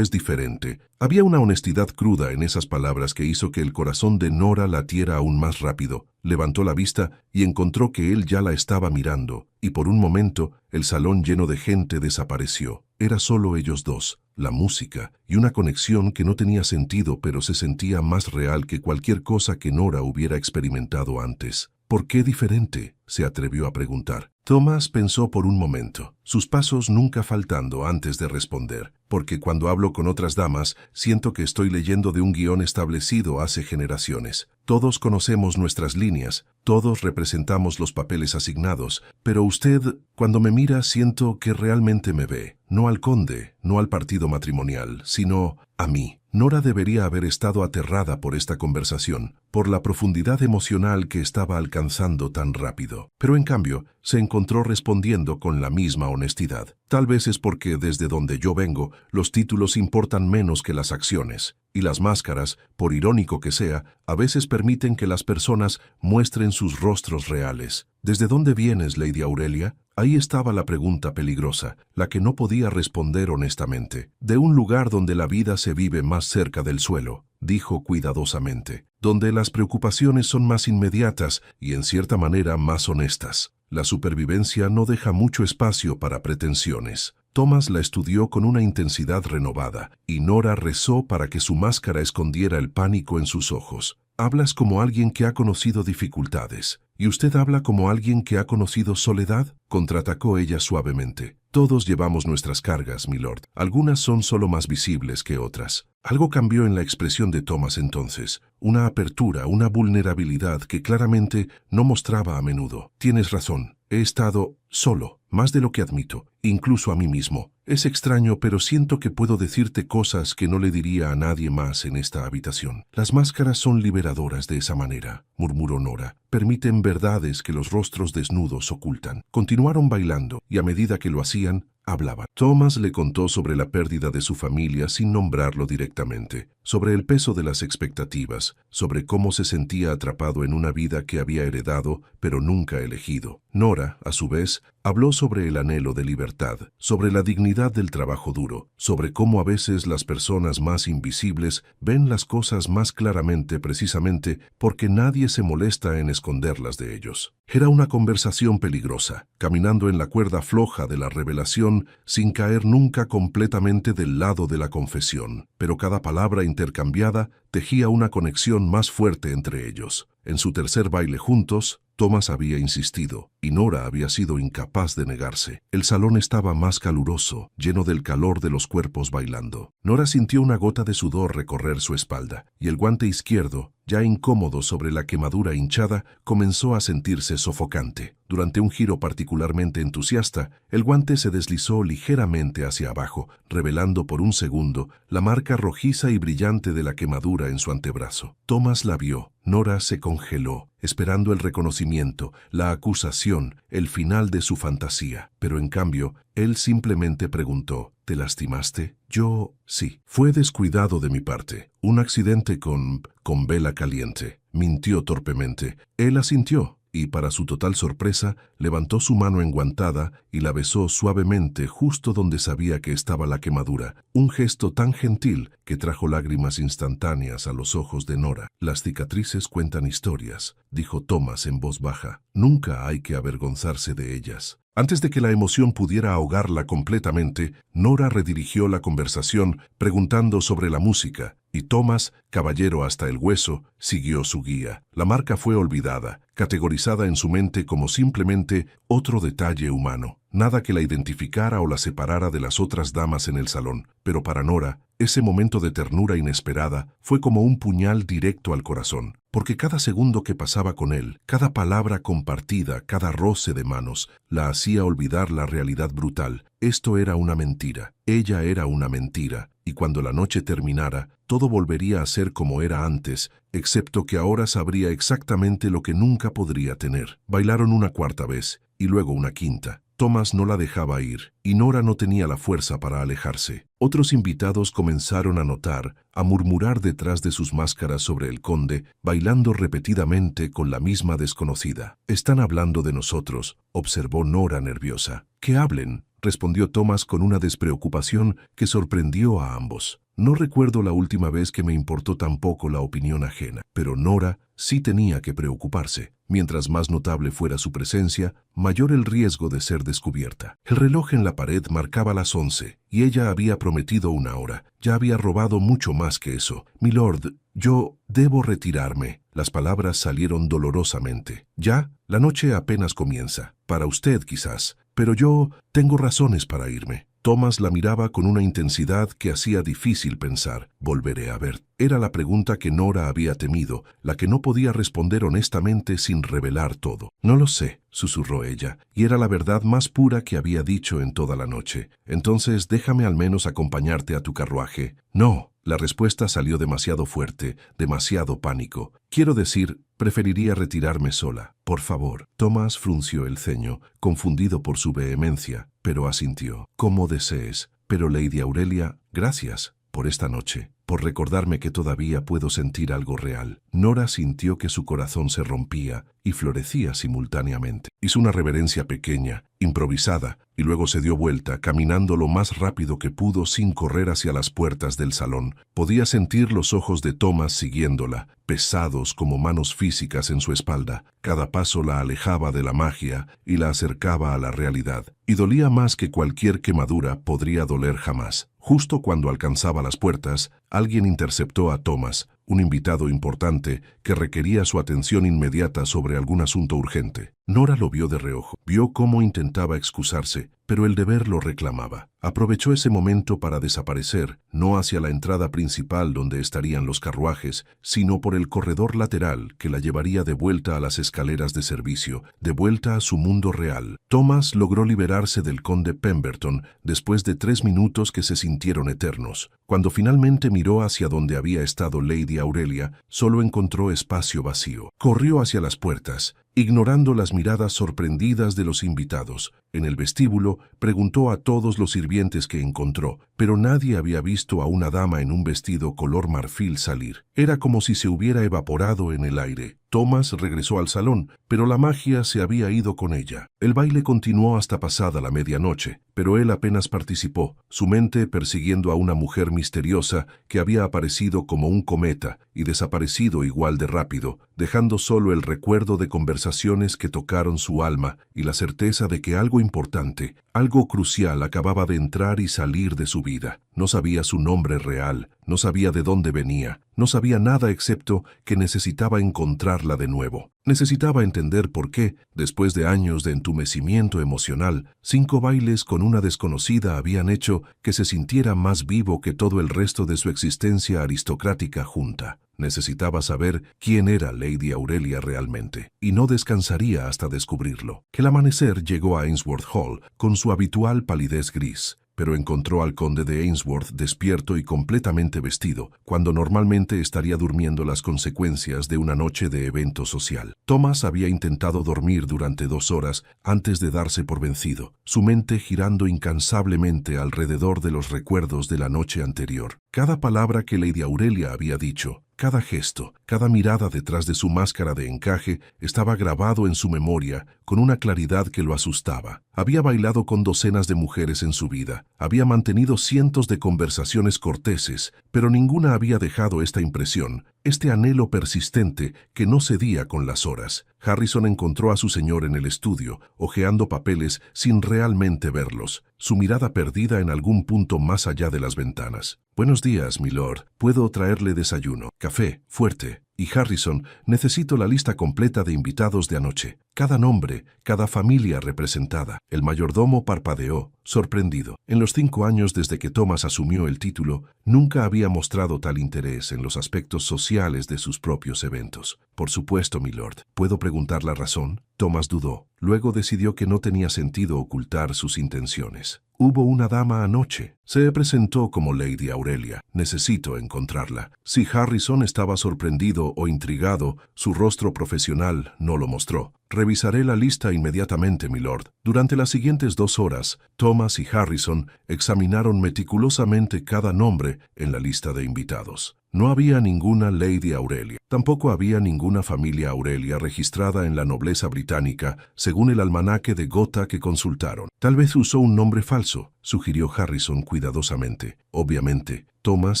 es diferente. Había una honestidad cruda en esas palabras que hizo que el corazón de Nora latiera aún más rápido. Levantó la vista y encontró que él ya la estaba mirando, y por un momento el salón lleno de gente desapareció. Era solo ellos dos, la música y una conexión que no tenía sentido, pero se sentía más real que cualquier cosa que Nora hubiera experimentado antes. ¿Por qué diferente?, se atrevió a preguntar. Thomas pensó por un momento, sus pasos nunca faltando antes de responder. Porque cuando hablo con otras damas, siento que estoy leyendo de un guión establecido hace generaciones. Todos conocemos nuestras líneas, todos representamos los papeles asignados, pero usted, cuando me mira, siento que realmente me ve. No al conde, no al partido matrimonial, sino a mí. Nora debería haber estado aterrada por esta conversación, por la profundidad emocional que estaba alcanzando tan rápido. Pero en cambio, se encontró respondiendo con la misma honestidad. Tal vez es porque desde donde yo vengo, los títulos importan menos que las acciones, y las máscaras, por irónico que sea, a veces permiten que las personas muestren sus rostros reales. ¿Desde dónde vienes, Lady Aurelia? Ahí estaba la pregunta peligrosa, la que no podía responder honestamente. De un lugar donde la vida se vive más cerca del suelo, dijo cuidadosamente, donde las preocupaciones son más inmediatas y en cierta manera más honestas. La supervivencia no deja mucho espacio para pretensiones. Thomas la estudió con una intensidad renovada, y Nora rezó para que su máscara escondiera el pánico en sus ojos. Hablas como alguien que ha conocido dificultades. ¿Y usted habla como alguien que ha conocido soledad?, contraatacó ella suavemente. Todos llevamos nuestras cargas, milord. Algunas son solo más visibles que otras. Algo cambió en la expresión de Thomas entonces. Una apertura, una vulnerabilidad que claramente no mostraba a menudo. Tienes razón. He estado solo, más de lo que admito, incluso a mí mismo. Es extraño, pero siento que puedo decirte cosas que no le diría a nadie más en esta habitación. Las máscaras son liberadoras de esa manera, murmuró Nora. permiten verdades que los rostros desnudos ocultan. Continuaron bailando, y a medida que lo hacían, hablaban. Thomas le contó sobre la pérdida de su familia sin nombrarlo directamente, sobre el peso de las expectativas, sobre cómo se sentía atrapado en una vida que había heredado pero nunca elegido. Nora, a su vez, habló sobre el anhelo de libertad, sobre la dignidad del trabajo duro, sobre cómo a veces las personas más invisibles ven las cosas más claramente precisamente porque nadie se molesta en esconderlas de ellos. Era una conversación peligrosa, caminando en la cuerda floja de la revelación sin caer nunca completamente del lado de la confesión, pero cada palabra intercambiada tejía una conexión más fuerte entre ellos. En su tercer baile juntos, Thomas había insistido, y Nora había sido incapaz de negarse. El salón estaba más caluroso, lleno del calor de los cuerpos bailando. Nora sintió una gota de sudor recorrer su espalda, y el guante izquierdo, ya incómodo sobre la quemadura hinchada, comenzó a sentirse sofocante. Durante un giro particularmente entusiasta, el guante se deslizó ligeramente hacia abajo, revelando por un segundo la marca rojiza y brillante de la quemadura en su antebrazo. Thomas la vio. Nora se congeló, esperando el reconocimiento, la acusación, el final de su fantasía. Pero en cambio, él simplemente preguntó, ¿te lastimaste? Yo, sí. Fue descuidado de mi parte. Un accidente con vela caliente. Mintió torpemente. Él asintió, y para su total sorpresa, levantó su mano enguantada y la besó suavemente justo donde sabía que estaba la quemadura. Un gesto tan gentil que trajo lágrimas instantáneas a los ojos de Nora. Las cicatrices cuentan historias, dijo Thomas en voz baja. Nunca hay que avergonzarse de ellas. Antes de que la emoción pudiera ahogarla completamente, Nora redirigió la conversación preguntando sobre la música, y Thomas, caballero hasta el hueso, siguió su guía. La marca fue olvidada, categorizada en su mente como simplemente otro detalle humano. Nada que la identificara o la separara de las otras damas en el salón, pero para Nora, ese momento de ternura inesperada fue como un puñal directo al corazón, porque cada segundo que pasaba con él, cada palabra compartida, cada roce de manos, la hacía olvidar la realidad brutal. Esto era una mentira, ella era una mentira, y cuando la noche terminara, todo volvería a ser como era antes, excepto que ahora sabría exactamente lo que nunca podría tener. Bailaron una cuarta vez, y luego una quinta. Thomas no la dejaba ir, y Nora no tenía la fuerza para alejarse. Otros invitados comenzaron a notar, a murmurar detrás de sus máscaras sobre el conde, bailando repetidamente con la misma desconocida. «Están hablando de nosotros», observó Nora nerviosa. «Que hablen», respondió Thomas con una despreocupación que sorprendió a ambos. No recuerdo la última vez que me importó tan poco la opinión ajena, pero Nora sí tenía que preocuparse. Mientras más notable fuera su presencia, mayor el riesgo de ser descubierta. El reloj en la pared marcaba las 11, y ella había prometido una hora. Ya había robado mucho más que eso. «Milord, yo debo retirarme». Las palabras salieron dolorosamente. «¿Ya? La noche apenas comienza. Para usted, quizás. Pero yo tengo razones para irme». Thomas la miraba con una intensidad que hacía difícil pensar. «¿Volveré a ver?» Era la pregunta que Nora había temido, la que no podía responder honestamente sin revelar todo. «No lo sé», susurró ella, y era la verdad más pura que había dicho en toda la noche. «Entonces déjame al menos acompañarte a tu carruaje». «No». La respuesta salió demasiado fuerte, demasiado pánico. «Quiero decir, preferiría retirarme sola. Por favor». Thomas frunció el ceño, confundido por su vehemencia, pero asintió. «Como desees. Pero Lady Aurelia, gracias por esta noche, por recordarme que todavía puedo sentir algo real». Nora sintió que su corazón se rompía y florecía simultáneamente. Hizo una reverencia pequeña, improvisada, y luego se dio vuelta, caminando lo más rápido que pudo sin correr hacia las puertas del salón. Podía sentir los ojos de Thomas siguiéndola, pesados como manos físicas en su espalda. Cada paso la alejaba de la magia y la acercaba a la realidad. Y dolía más que cualquier quemadura podría doler jamás. Justo cuando alcanzaba las puertas, alguien interceptó a Thomas, un invitado importante que requería su atención inmediata sobre algún asunto urgente. Nora lo vio de reojo. Vio cómo intentaba excusarse, pero el deber lo reclamaba. Aprovechó ese momento para desaparecer, no hacia la entrada principal donde estarían los carruajes, sino por el corredor lateral que la llevaría de vuelta a las escaleras de servicio, de vuelta a su mundo real. Thomas logró liberarse del conde Pemberton después de 3 minutos que se sintieron eternos. Cuando finalmente miró hacia donde había estado Lady Lady Aurelia, solo encontró espacio vacío. Corrió hacia las puertas, ignorando las miradas sorprendidas de los invitados. En el vestíbulo, preguntó a todos los sirvientes que encontró, pero nadie había visto a una dama en un vestido color marfil salir. Era como si se hubiera evaporado en el aire. Thomas regresó al salón, pero la magia se había ido con ella. El baile continuó hasta pasada la medianoche, pero él apenas participó, su mente persiguiendo a una mujer misteriosa que había aparecido como un cometa y desaparecido igual de rápido, dejando solo el recuerdo de conversaciones que tocaron su alma y la certeza de que algo importante, algo crucial acababa de entrar y salir de su vida. No sabía su nombre real, no sabía de dónde venía, no sabía nada excepto que necesitaba encontrarla de nuevo. Necesitaba entender por qué, después de años de entumecimiento emocional, 5 bailes con una desconocida habían hecho que se sintiera más vivo que todo el resto de su existencia aristocrática junta. Necesitaba saber quién era Lady Aurelia realmente, y no descansaría hasta descubrirlo. El amanecer llegó a Ainsworth Hall con su habitual palidez gris, pero encontró al conde de Ainsworth despierto y completamente vestido, cuando normalmente estaría durmiendo las consecuencias de una noche de evento social. Thomas había intentado dormir durante 2 horas antes de darse por vencido, su mente girando incansablemente alrededor de los recuerdos de la noche anterior. Cada palabra que Lady Aurelia había dicho, cada gesto, cada mirada detrás de su máscara de encaje estaba grabado en su memoria con una claridad que lo asustaba. Había bailado con docenas de mujeres en su vida, había mantenido cientos de conversaciones corteses, pero ninguna había dejado esta impresión, este anhelo persistente que no cedía con las horas. Harrison encontró a su señor en el estudio, hojeando papeles sin realmente verlos, su mirada perdida en algún punto más allá de las ventanas. «Buenos días, milord. ¿Puedo traerle desayuno? Café, fuerte». «Y Harrison, necesito la lista completa de invitados de anoche. Cada nombre, cada familia representada». El mayordomo parpadeó, sorprendido. En los 5 años desde que Thomas asumió el título, nunca había mostrado tal interés en los aspectos sociales de sus propios eventos. «Por supuesto, milord. ¿Puedo preguntar la razón?» Thomas dudó. Luego decidió que no tenía sentido ocultar sus intenciones. «Hubo una dama anoche. Se presentó como Lady Aurelia. Necesito encontrarla». Si Harrison estaba sorprendido o intrigado, su rostro profesional no lo mostró. «Revisaré la lista inmediatamente, milord». Durante las siguientes 2 horas, Thomas y Harrison examinaron meticulosamente cada nombre en la lista de invitados. No había ninguna Lady Aurelia. Tampoco había ninguna familia Aurelia registrada en la nobleza británica, según el almanaque de Gotha que consultaron. «Tal vez usó un nombre falso», sugirió Harrison cuidadosamente. Obviamente, Thomas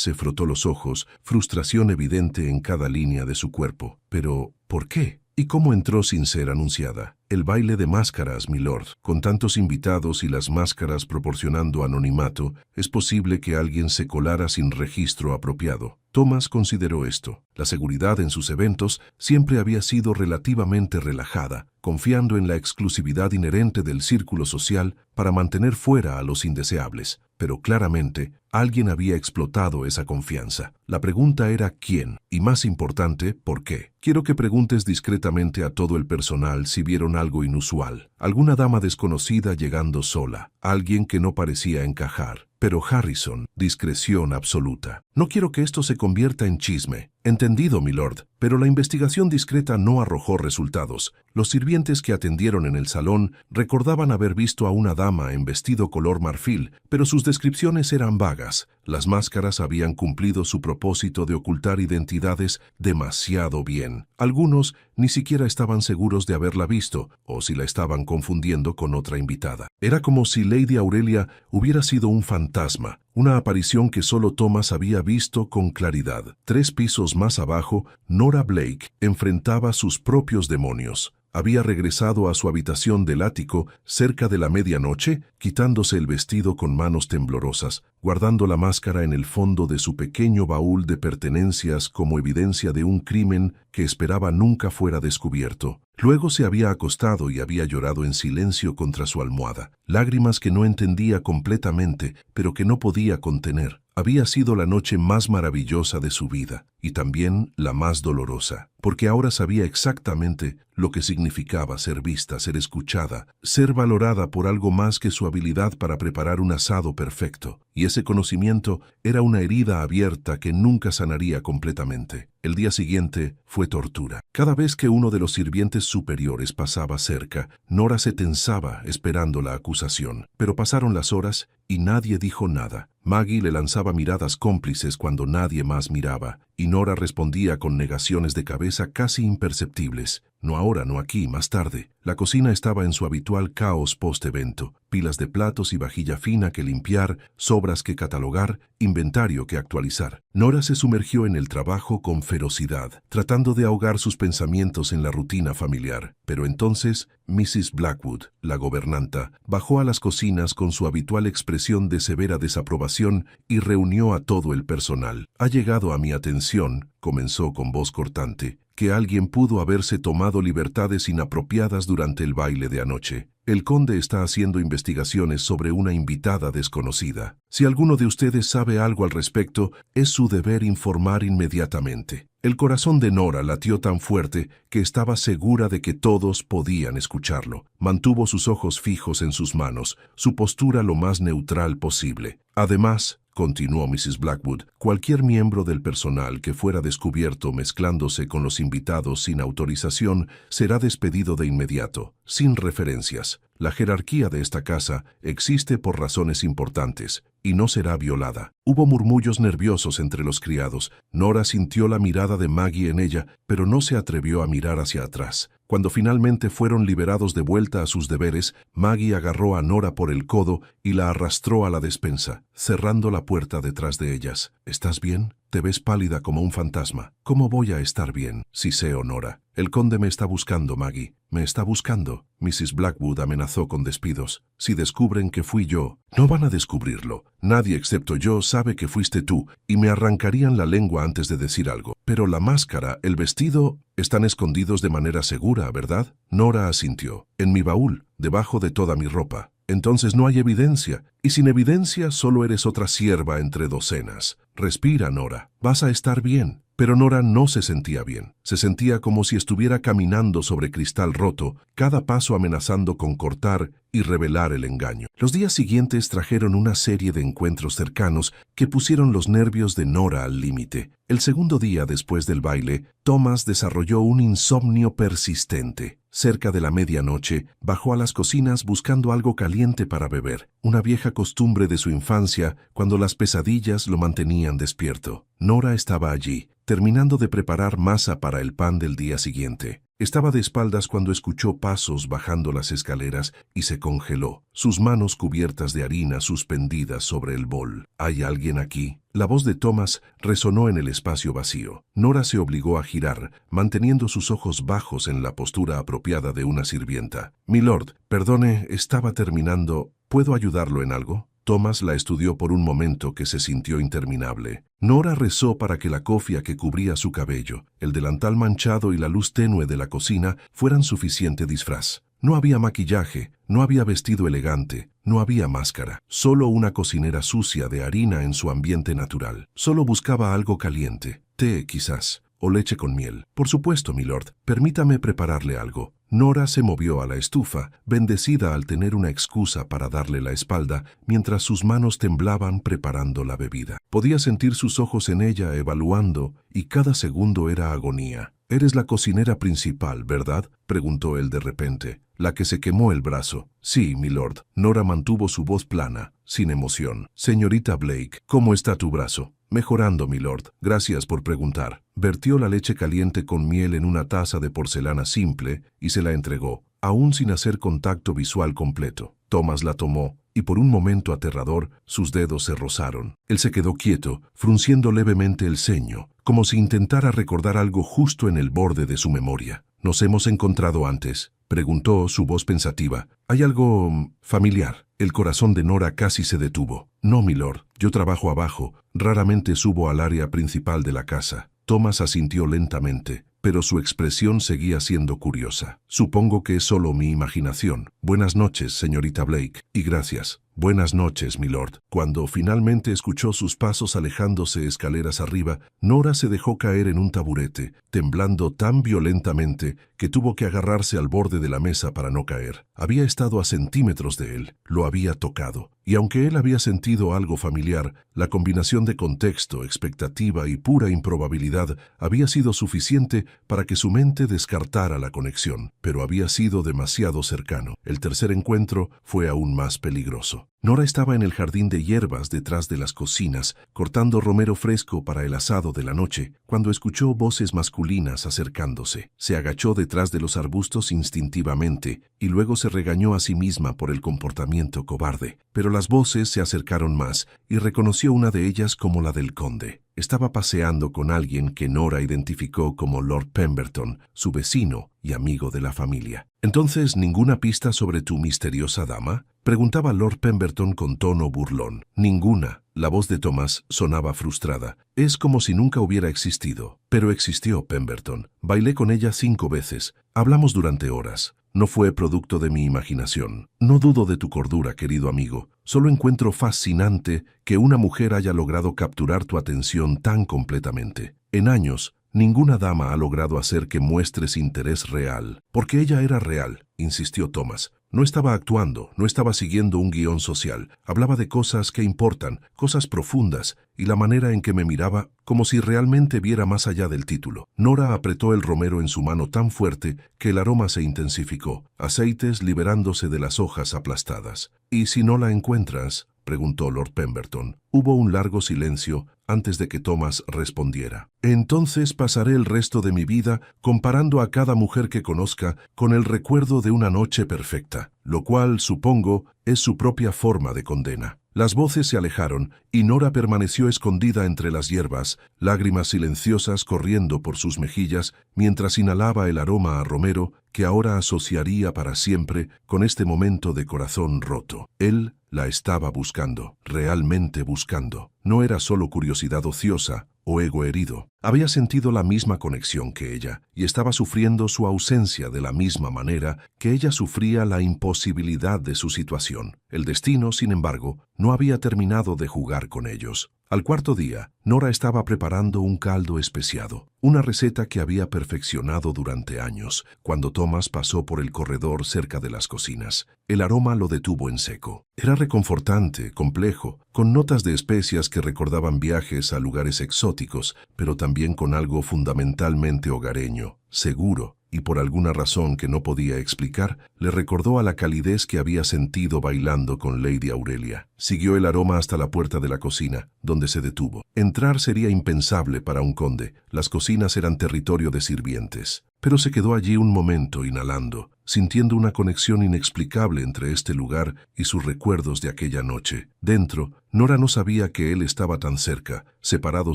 se frotó los ojos, frustración evidente en cada línea de su cuerpo. «¿Pero por qué? ¿Y cómo entró sin ser anunciada?» «El baile de máscaras, milord. Con tantos invitados y las máscaras proporcionando anonimato, es posible que alguien se colara sin registro apropiado». Thomas consideró esto. La seguridad en sus eventos siempre había sido relativamente relajada, confiando en la exclusividad inherente del círculo social para mantener fuera a los indeseables. Pero claramente, alguien había explotado esa confianza. La pregunta era ¿quién? Y más importante, ¿por qué? Quiero que preguntes discretamente a todo el personal si vieron algo inusual. Alguna dama desconocida llegando sola, alguien que no parecía encajar. Pero Harrison, discreción absoluta. «No quiero que esto se convierta en chisme». «Entendido, milord». Pero la investigación discreta no arrojó resultados. Los sirvientes que atendieron en el salón recordaban haber visto a una dama en vestido color marfil, pero sus descripciones eran vagas. Las máscaras habían cumplido su propósito de ocultar identidades demasiado bien. Algunos ni siquiera estaban seguros de haberla visto, o si la estaban confundiendo con otra invitada. Era como si Lady Aurelia hubiera sido un fantasma, una aparición que solo Thomas había visto con claridad. 3 pisos más abajo, Nora Blake enfrentaba sus propios demonios. Había regresado a su habitación del ático cerca de la medianoche, quitándose el vestido con manos temblorosas, guardando la máscara en el fondo de su pequeño baúl de pertenencias como evidencia de un crimen que esperaba nunca fuera descubierto. Luego se había acostado y había llorado en silencio contra su almohada, lágrimas que no entendía completamente, pero que no podía contener. Había sido la noche más maravillosa de su vida, y también la más dolorosa, porque ahora sabía exactamente lo que significaba ser vista, ser escuchada, ser valorada por algo más que su habilidad para preparar un asado perfecto, y ese conocimiento era una herida abierta que nunca sanaría completamente. El día siguiente fue tortura. Cada vez que uno de los sirvientes superiores pasaba cerca, Nora se tensaba esperando la acusación. Pero pasaron las horas y nadie dijo nada. Maggie le lanzaba miradas cómplices cuando nadie más miraba, y Nora respondía con negaciones de cabeza casi imperceptibles. No ahora, no aquí, más tarde. La cocina estaba en su habitual caos post-evento. Pilas de platos y vajilla fina que limpiar, sobras que catalogar, inventario que actualizar. Nora se sumergió en el trabajo con ferocidad, tratando de ahogar sus pensamientos en la rutina familiar. Pero entonces, Mrs. Blackwood, la gobernanta, bajó a las cocinas con su habitual expresión de severa desaprobación y reunió a todo el personal. «Ha llegado a mi atención», comenzó con voz cortante, «que alguien pudo haberse tomado libertades inapropiadas durante el baile de anoche. El conde está haciendo investigaciones sobre una invitada desconocida. Si alguno de ustedes sabe algo al respecto, es su deber informar inmediatamente». El corazón de Nora latió tan fuerte que estaba segura de que todos podían escucharlo. Mantuvo sus ojos fijos en sus manos, su postura lo más neutral posible. Además, continuó Mrs. Blackwood, cualquier miembro del personal que fuera descubierto mezclándose con los invitados sin autorización será despedido de inmediato, sin referencias. La jerarquía de esta casa existe por razones importantes y no será violada. Hubo murmullos nerviosos entre los criados. Nora sintió la mirada de Maggie en ella, pero no se atrevió a mirar hacia atrás. Cuando finalmente fueron liberados de vuelta a sus deberes, Maggie agarró a Nora por el codo y la arrastró a la despensa, cerrando la puerta detrás de ellas. «¿Estás bien? Te ves pálida como un fantasma». «¿Cómo voy a estar bien?», siseó Nora. «El conde me está buscando, Maggie. Me está buscando». Mrs. Blackwood amenazó con despidos. «Si descubren que fui yo». «No van a descubrirlo. Nadie excepto yo sabe que fuiste tú, y me arrancarían la lengua antes de decir algo. Pero la máscara, el vestido, están escondidos de manera segura, ¿verdad?». Nora asintió. «En mi baúl, debajo de toda mi ropa». «Entonces no hay evidencia, y sin evidencia solo eres otra sierva entre docenas. Respira, Nora. Vas a estar bien». Pero Nora no se sentía bien. Se sentía como si estuviera caminando sobre cristal roto, cada paso amenazando con cortar y revelar el engaño. Los días siguientes trajeron una serie de encuentros cercanos que pusieron los nervios de Nora al límite. El segundo día después del baile, Thomas desarrolló un insomnio persistente. Cerca de la medianoche, bajó a las cocinas buscando algo caliente para beber, una vieja costumbre de su infancia cuando las pesadillas lo mantenían despierto. Nora estaba allí, terminando de preparar masa para el pan del día siguiente. Estaba de espaldas cuando escuchó pasos bajando las escaleras y se congeló, sus manos cubiertas de harina suspendidas sobre el bol. «¿Hay alguien aquí?». La voz de Thomas resonó en el espacio vacío. Nora se obligó a girar, manteniendo sus ojos bajos en la postura apropiada de una sirvienta. «Milord, perdone, estaba terminando. ¿Puedo ayudarlo en algo?». Thomas la estudió por un momento que se sintió interminable. Nora rezó para que la cofia que cubría su cabello, el delantal manchado y la luz tenue de la cocina fueran suficiente disfraz. No había maquillaje, no había vestido elegante, no había máscara. Solo una cocinera sucia de harina en su ambiente natural. Solo buscaba algo caliente, té quizás, o leche con miel. «Por supuesto, milord. Permítame prepararle algo». Nora se movió a la estufa, bendecida al tener una excusa para darle la espalda, mientras sus manos temblaban preparando la bebida. Podía sentir sus ojos en ella evaluando, y cada segundo era agonía. «Eres la cocinera principal, ¿verdad?», preguntó él de repente. «La que se quemó el brazo». «Sí, milord». Nora mantuvo su voz plana, sin emoción. «Señorita Blake, ¿cómo está tu brazo?». «Mejorando, milord. Gracias por preguntar». Vertió la leche caliente con miel en una taza de porcelana simple y se la entregó, aún sin hacer contacto visual completo. Thomas la tomó, y por un momento aterrador, sus dedos se rozaron. Él se quedó quieto, frunciendo levemente el ceño, como si intentara recordar algo justo en el borde de su memoria. «¿Nos hemos encontrado antes?», preguntó, su voz pensativa. «¿Hay algo familiar?». El corazón de Nora casi se detuvo. «No, milord. Yo trabajo abajo. Raramente subo al área principal de la casa». Thomas asintió lentamente. pero su expresión seguía siendo curiosa. Supongo que es solo mi imaginación. Buenas noches, señorita Blake, y gracias. Buenas noches, milord. Cuando finalmente escuchó sus pasos alejándose escaleras arriba, Nora se dejó caer en un taburete, temblando tan violentamente que tuvo que agarrarse al borde de la mesa para no caer. Había estado a centímetros de él, lo había tocado, y aunque él había sentido algo familiar, la combinación de contexto, expectativa y pura improbabilidad había sido suficiente para que su mente descartara la conexión, pero había sido demasiado cercano. El tercer encuentro fue aún más peligroso. Nora estaba en el jardín de hierbas detrás de las cocinas, cortando romero fresco para el asado de la noche, cuando escuchó voces masculinas acercándose. Se agachó detrás de los arbustos instintivamente y luego se regañó a sí misma por el comportamiento cobarde. Pero las voces se acercaron más y reconoció una de ellas como la del conde. Estaba paseando con alguien que Nora identificó como Lord Pemberton, su vecino y amigo de la familia. «¿Entonces ninguna pista sobre tu misteriosa dama?», preguntaba Lord Pemberton con tono burlón. «Ninguna». La voz de Thomas sonaba frustrada. «Es como si nunca hubiera existido». «Pero existió, Pemberton. Bailé con ella 5 veces. Hablamos durante horas. No fue producto de mi imaginación. No dudo de tu cordura, querido amigo. Solo encuentro fascinante que una mujer haya logrado capturar tu atención tan completamente. En años, ninguna dama ha logrado hacer que muestres interés real. Porque ella era real», insistió Thomas. «No estaba actuando, no estaba siguiendo un guión social. Hablaba de cosas que importan, cosas profundas, y la manera en que me miraba, como si realmente viera más allá del título». Nora apretó el romero en su mano tan fuerte que el aroma se intensificó, aceites liberándose de las hojas aplastadas. «¿Y si no la encuentras?», preguntó Lord Pemberton. Hubo un largo silencio antes de que Thomas respondiera. «Entonces pasaré el resto de mi vida comparando a cada mujer que conozca con el recuerdo de una noche perfecta, lo cual, supongo, es su propia forma de condena». Las voces se alejaron y Nora permaneció escondida entre las hierbas, lágrimas silenciosas corriendo por sus mejillas mientras inhalaba el aroma a romero que ahora asociaría para siempre con este momento de corazón roto. Él la estaba buscando, realmente buscando. No era solo curiosidad ociosa o ego herido. Había sentido la misma conexión que ella y estaba sufriendo su ausencia de la misma manera que ella sufría la imposibilidad de su situación. El destino, sin embargo, no había terminado de jugar con ellos. Al cuarto día, Nora estaba preparando un caldo especiado, una receta que había perfeccionado durante años, cuando Thomas pasó por el corredor cerca de las cocinas. El aroma lo detuvo en seco. Era reconfortante, complejo, con notas de especias que recordaban viajes a lugares exóticos, pero también con algo fundamentalmente hogareño, seguro, y por alguna razón que no podía explicar, le recordó a la calidez que había sentido bailando con Lady Aurelia. Siguió el aroma hasta la puerta de la cocina, donde se detuvo. Entrar sería impensable para un conde. Las cocinas eran territorio de sirvientes. Pero se quedó allí un momento inhalando, sintiendo una conexión inexplicable entre este lugar y sus recuerdos de aquella noche. Dentro, Nora no sabía que él estaba tan cerca, separado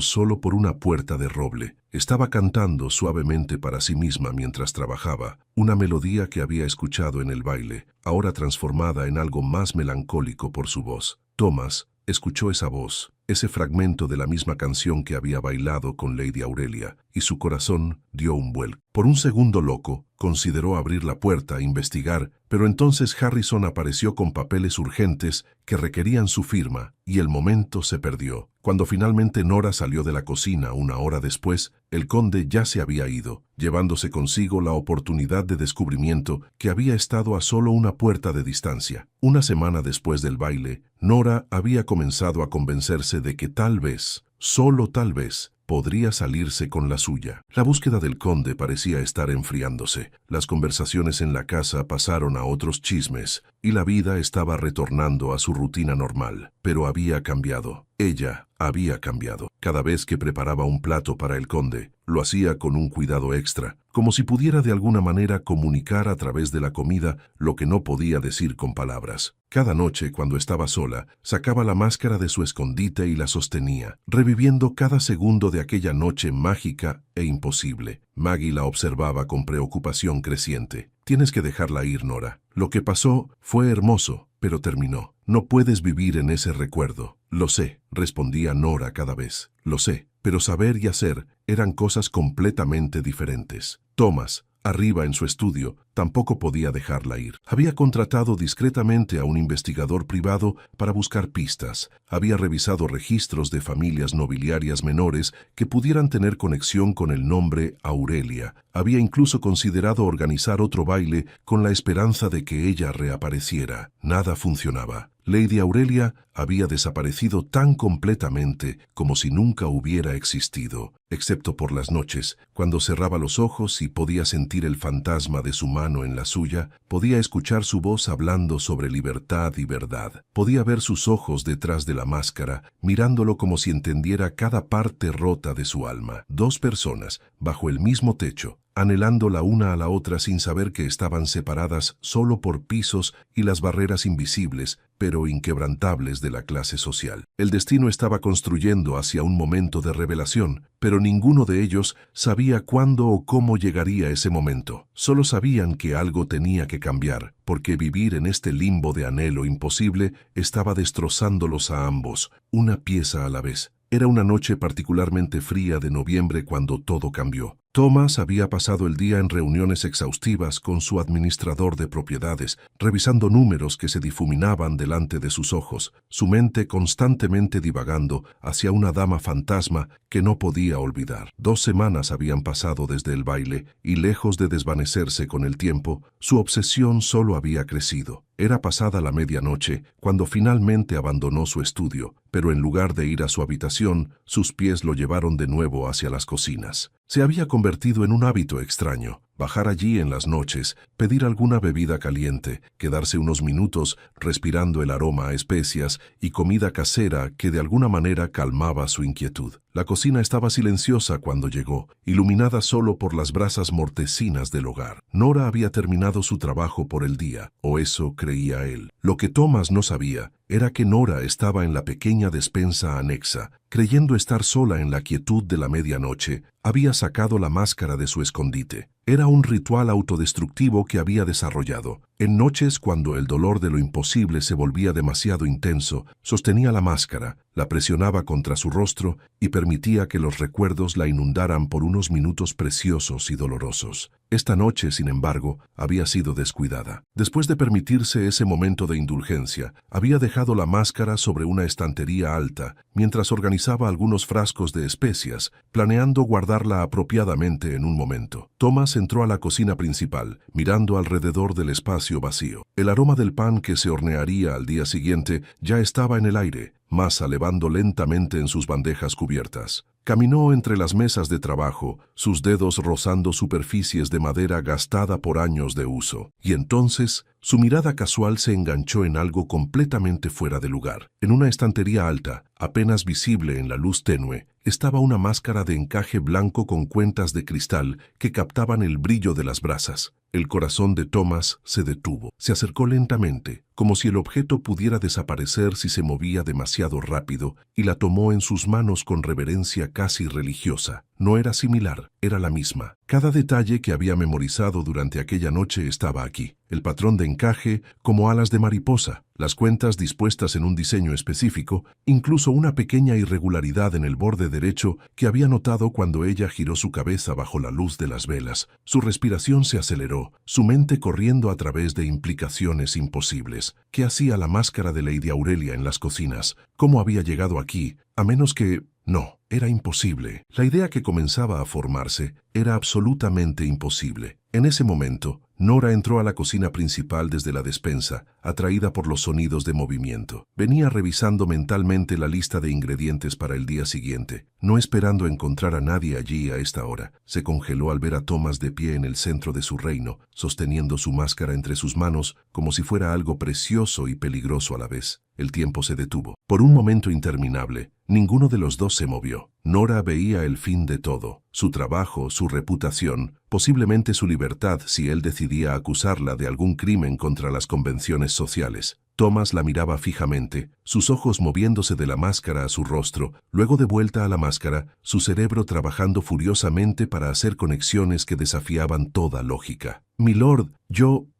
solo por una puerta de roble. Estaba cantando suavemente para sí misma mientras trabajaba, una melodía que había escuchado en el baile, ahora transformada en algo más melancólico por su voz. Thomas escuchó esa voz, ese fragmento de la misma canción que había bailado con Lady Aurelia, y su corazón dio un vuelco. Por un segundo loco, consideró abrir la puerta e investigar, pero entonces Harrison apareció con papeles urgentes que requerían su firma, y el momento se perdió. Cuando finalmente Nora salió de la cocina 1 hora después, el conde ya se había ido, llevándose consigo la oportunidad de descubrimiento que había estado a solo una puerta de distancia. Una semana después del baile, Nora había comenzado a convencerse de que tal vez, solo tal vez, podría salirse con la suya. La búsqueda del conde parecía estar enfriándose. Las conversaciones en la casa pasaron a otros chismes, y la vida estaba retornando a su rutina normal. Pero había cambiado. Ella había cambiado. Cada vez que preparaba un plato para el conde, lo hacía con un cuidado extra, como si pudiera de alguna manera comunicar a través de la comida lo que no podía decir con palabras. Cada noche, cuando estaba sola, sacaba la máscara de su escondite y la sostenía, reviviendo cada segundo de aquella noche mágica e imposible. Maggie la observaba con preocupación creciente. Tienes que dejarla ir, Nora. Lo que pasó fue hermoso, pero terminó. No puedes vivir en ese recuerdo. Lo sé, respondía Nora cada vez. Lo sé, pero saber y hacer eran cosas completamente diferentes. Thomas, arriba en su estudio, tampoco podía dejarla ir. Había contratado discretamente a un investigador privado para buscar pistas. Había revisado registros de familias nobiliarias menores que pudieran tener conexión con el nombre Aurelia. Había incluso considerado organizar otro baile con la esperanza de que ella reapareciera. Nada funcionaba. Lady Aurelia había desaparecido tan completamente como si nunca hubiera existido, excepto por las noches, cuando cerraba los ojos y podía sentir el fantasma de su mano en la suya, podía escuchar su voz hablando sobre libertad y verdad, podía ver sus ojos detrás de la máscara, mirándolo como si entendiera cada parte rota de su alma. Dos personas, bajo el mismo techo, anhelando la una a la otra sin saber que estaban separadas solo por pisos y las barreras invisibles, pero inquebrantables de la clase social. El destino estaba construyendo hacia un momento de revelación, pero ninguno de ellos sabía cuándo o cómo llegaría ese momento. Solo sabían que algo tenía que cambiar, porque vivir en este limbo de anhelo imposible estaba destrozándolos a ambos, una pieza a la vez. Era una noche particularmente fría de noviembre cuando todo cambió. Thomas había pasado el día en reuniones exhaustivas con su administrador de propiedades, revisando números que se difuminaban delante de sus ojos, su mente constantemente divagando hacia una dama fantasma que no podía olvidar. 2 semanas habían pasado desde el baile y, lejos de desvanecerse con el tiempo, su obsesión solo había crecido. Era pasada la medianoche cuando finalmente abandonó su estudio, pero en lugar de ir a su habitación, sus pies lo llevaron de nuevo hacia las cocinas. Se había convertido en un hábito extraño. Bajar allí en las noches, pedir alguna bebida caliente, quedarse unos minutos respirando el aroma a especias y comida casera que de alguna manera calmaba su inquietud. La cocina estaba silenciosa cuando llegó, iluminada solo por las brasas mortecinas del hogar. Nora había terminado su trabajo por el día, o eso creía él. Lo que Thomas no sabía era que Nora estaba en la pequeña despensa anexa. Creyendo estar sola en la quietud de la medianoche, había sacado la máscara de su escondite. Era un ritual autodestructivo que había desarrollado. En noches cuando el dolor de lo imposible se volvía demasiado intenso, sostenía la máscara, la presionaba contra su rostro y permitía que los recuerdos la inundaran por unos minutos preciosos y dolorosos. Esta noche, sin embargo, había sido descuidada. Después de permitirse ese momento de indulgencia, había dejado la máscara sobre una estantería alta, mientras organizaba algunos frascos de especias, planeando guardarla apropiadamente en un momento. Thomas entró a la cocina principal, mirando alrededor del espacio vacío. El aroma del pan que se hornearía al día siguiente ya estaba en el aire, masa levando lentamente en sus bandejas cubiertas. Caminó entre las mesas de trabajo, sus dedos rozando superficies de madera gastada por años de uso. Y entonces, su mirada casual se enganchó en algo completamente fuera de lugar. En una estantería alta, apenas visible en la luz tenue, estaba una máscara de encaje blanco con cuentas de cristal que captaban el brillo de las brasas. El corazón de Thomas se detuvo. Se acercó lentamente, como si el objeto pudiera desaparecer si se movía demasiado rápido, y la tomó en sus manos con reverencia casi religiosa. No era similar, era la misma. Cada detalle que había memorizado durante aquella noche estaba aquí. El patrón de encaje, como alas de mariposa, las cuentas dispuestas en un diseño específico, incluso una pequeña irregularidad en el borde derecho que había notado cuando ella giró su cabeza bajo la luz de las velas. Su respiración se aceleró, su mente corriendo a través de implicaciones imposibles. ¿Qué hacía la máscara de Lady Aurelia en las cocinas? ¿Cómo había llegado aquí? A menos que... No, era imposible. La idea que comenzaba a formarse era absolutamente imposible. En ese momento, Nora entró a la cocina principal desde la despensa, atraída por los sonidos de movimiento. Venía revisando mentalmente la lista de ingredientes para el día siguiente, no esperando encontrar a nadie allí a esta hora. Se congeló al ver a Thomas de pie en el centro de su reino, sosteniendo su máscara entre sus manos como si fuera algo precioso y peligroso a la vez. El tiempo se detuvo. Por un momento interminable, Ninguno de los dos se movió. Nora veía el fin de todo, su trabajo, su reputación, posiblemente su libertad si él decidía acusarla de algún crimen contra las convenciones sociales. Thomas la miraba fijamente, sus ojos moviéndose de la máscara a su rostro, luego de vuelta a la máscara, su cerebro trabajando furiosamente para hacer conexiones que desafiaban toda lógica. «Milord,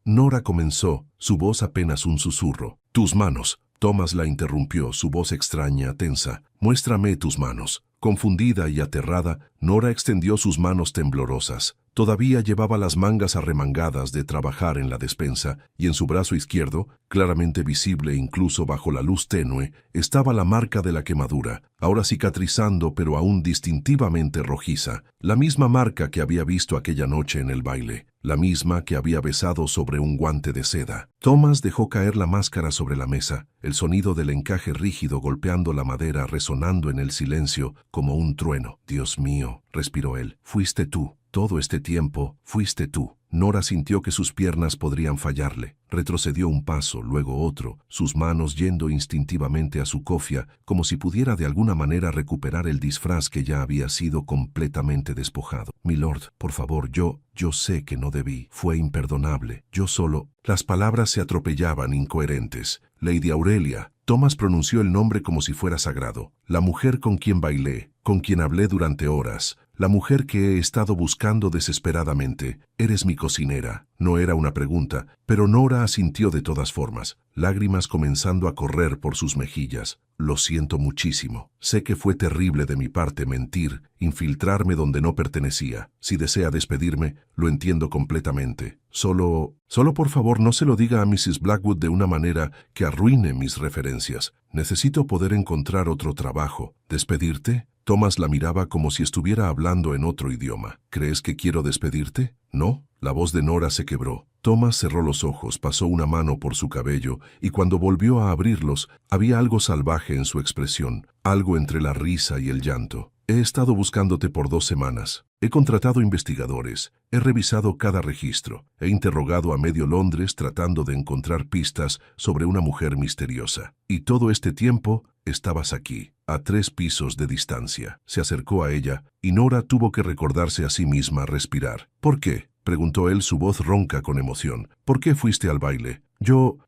Nora comenzó, su voz apenas un susurro. «Tus manos». Thomas la interrumpió, su voz extraña, tensa. «Muéstrame tus manos». Confundida y aterrada, Nora extendió sus manos temblorosas. Todavía llevaba las mangas arremangadas de trabajar en la despensa, y en su brazo izquierdo, claramente visible incluso bajo la luz tenue, estaba la marca de la quemadura, ahora cicatrizando pero aún distintivamente rojiza, la misma marca que había visto aquella noche en el baile, la misma que había besado sobre un guante de seda. Thomas dejó caer la máscara sobre la mesa, el sonido del encaje rígido golpeando la madera resonando en el silencio como un trueno. «Dios mío», respiró él, «fuiste tú. Todo este tiempo, fuiste tú». Nora sintió que sus piernas podrían fallarle. Retrocedió un paso, luego otro, sus manos yendo instintivamente a su cofia, como si pudiera de alguna manera recuperar el disfraz que ya había sido completamente despojado. «Milord, por favor, yo sé que no debí. Fue imperdonable. Yo solo». Las palabras se atropellaban, incoherentes. «Lady Aurelia». Thomas pronunció el nombre como si fuera sagrado. «La mujer con quien bailé, con quien hablé durante horas, la mujer que he estado buscando desesperadamente. Eres mi cocinera». No era una pregunta, pero Nora asintió de todas formas, lágrimas comenzando a correr por sus mejillas. «Lo siento muchísimo. Sé que fue terrible de mi parte mentir, infiltrarme donde no pertenecía. Si desea despedirme, lo entiendo completamente. Solo por favor no se lo diga a Mrs. Blackwood de una manera que arruine mis referencias. Necesito poder encontrar otro trabajo. ¿Despedirte?» Thomas la miraba como si estuviera hablando en otro idioma. «¿Crees que quiero despedirte?» «No». La voz de Nora se quebró. Thomas cerró los ojos, pasó una mano por su cabello, y cuando volvió a abrirlos, había algo salvaje en su expresión, algo entre la risa y el llanto. «He estado buscándote por 2 semanas. He contratado investigadores, he revisado cada registro, he interrogado a medio Londres tratando de encontrar pistas sobre una mujer misteriosa. Y todo este tiempo estabas aquí, a 3 pisos de distancia». Se acercó a ella, y Nora tuvo que recordarse a sí misma respirar. «¿Por qué?», preguntó él, su voz ronca con emoción. «¿Por qué fuiste al baile?»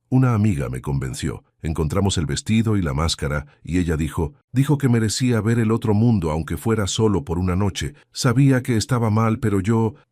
Una amiga me convenció. Encontramos el vestido y la máscara, y ella dijo que merecía ver el otro mundo aunque fuera solo por una noche. Sabía que estaba mal, pero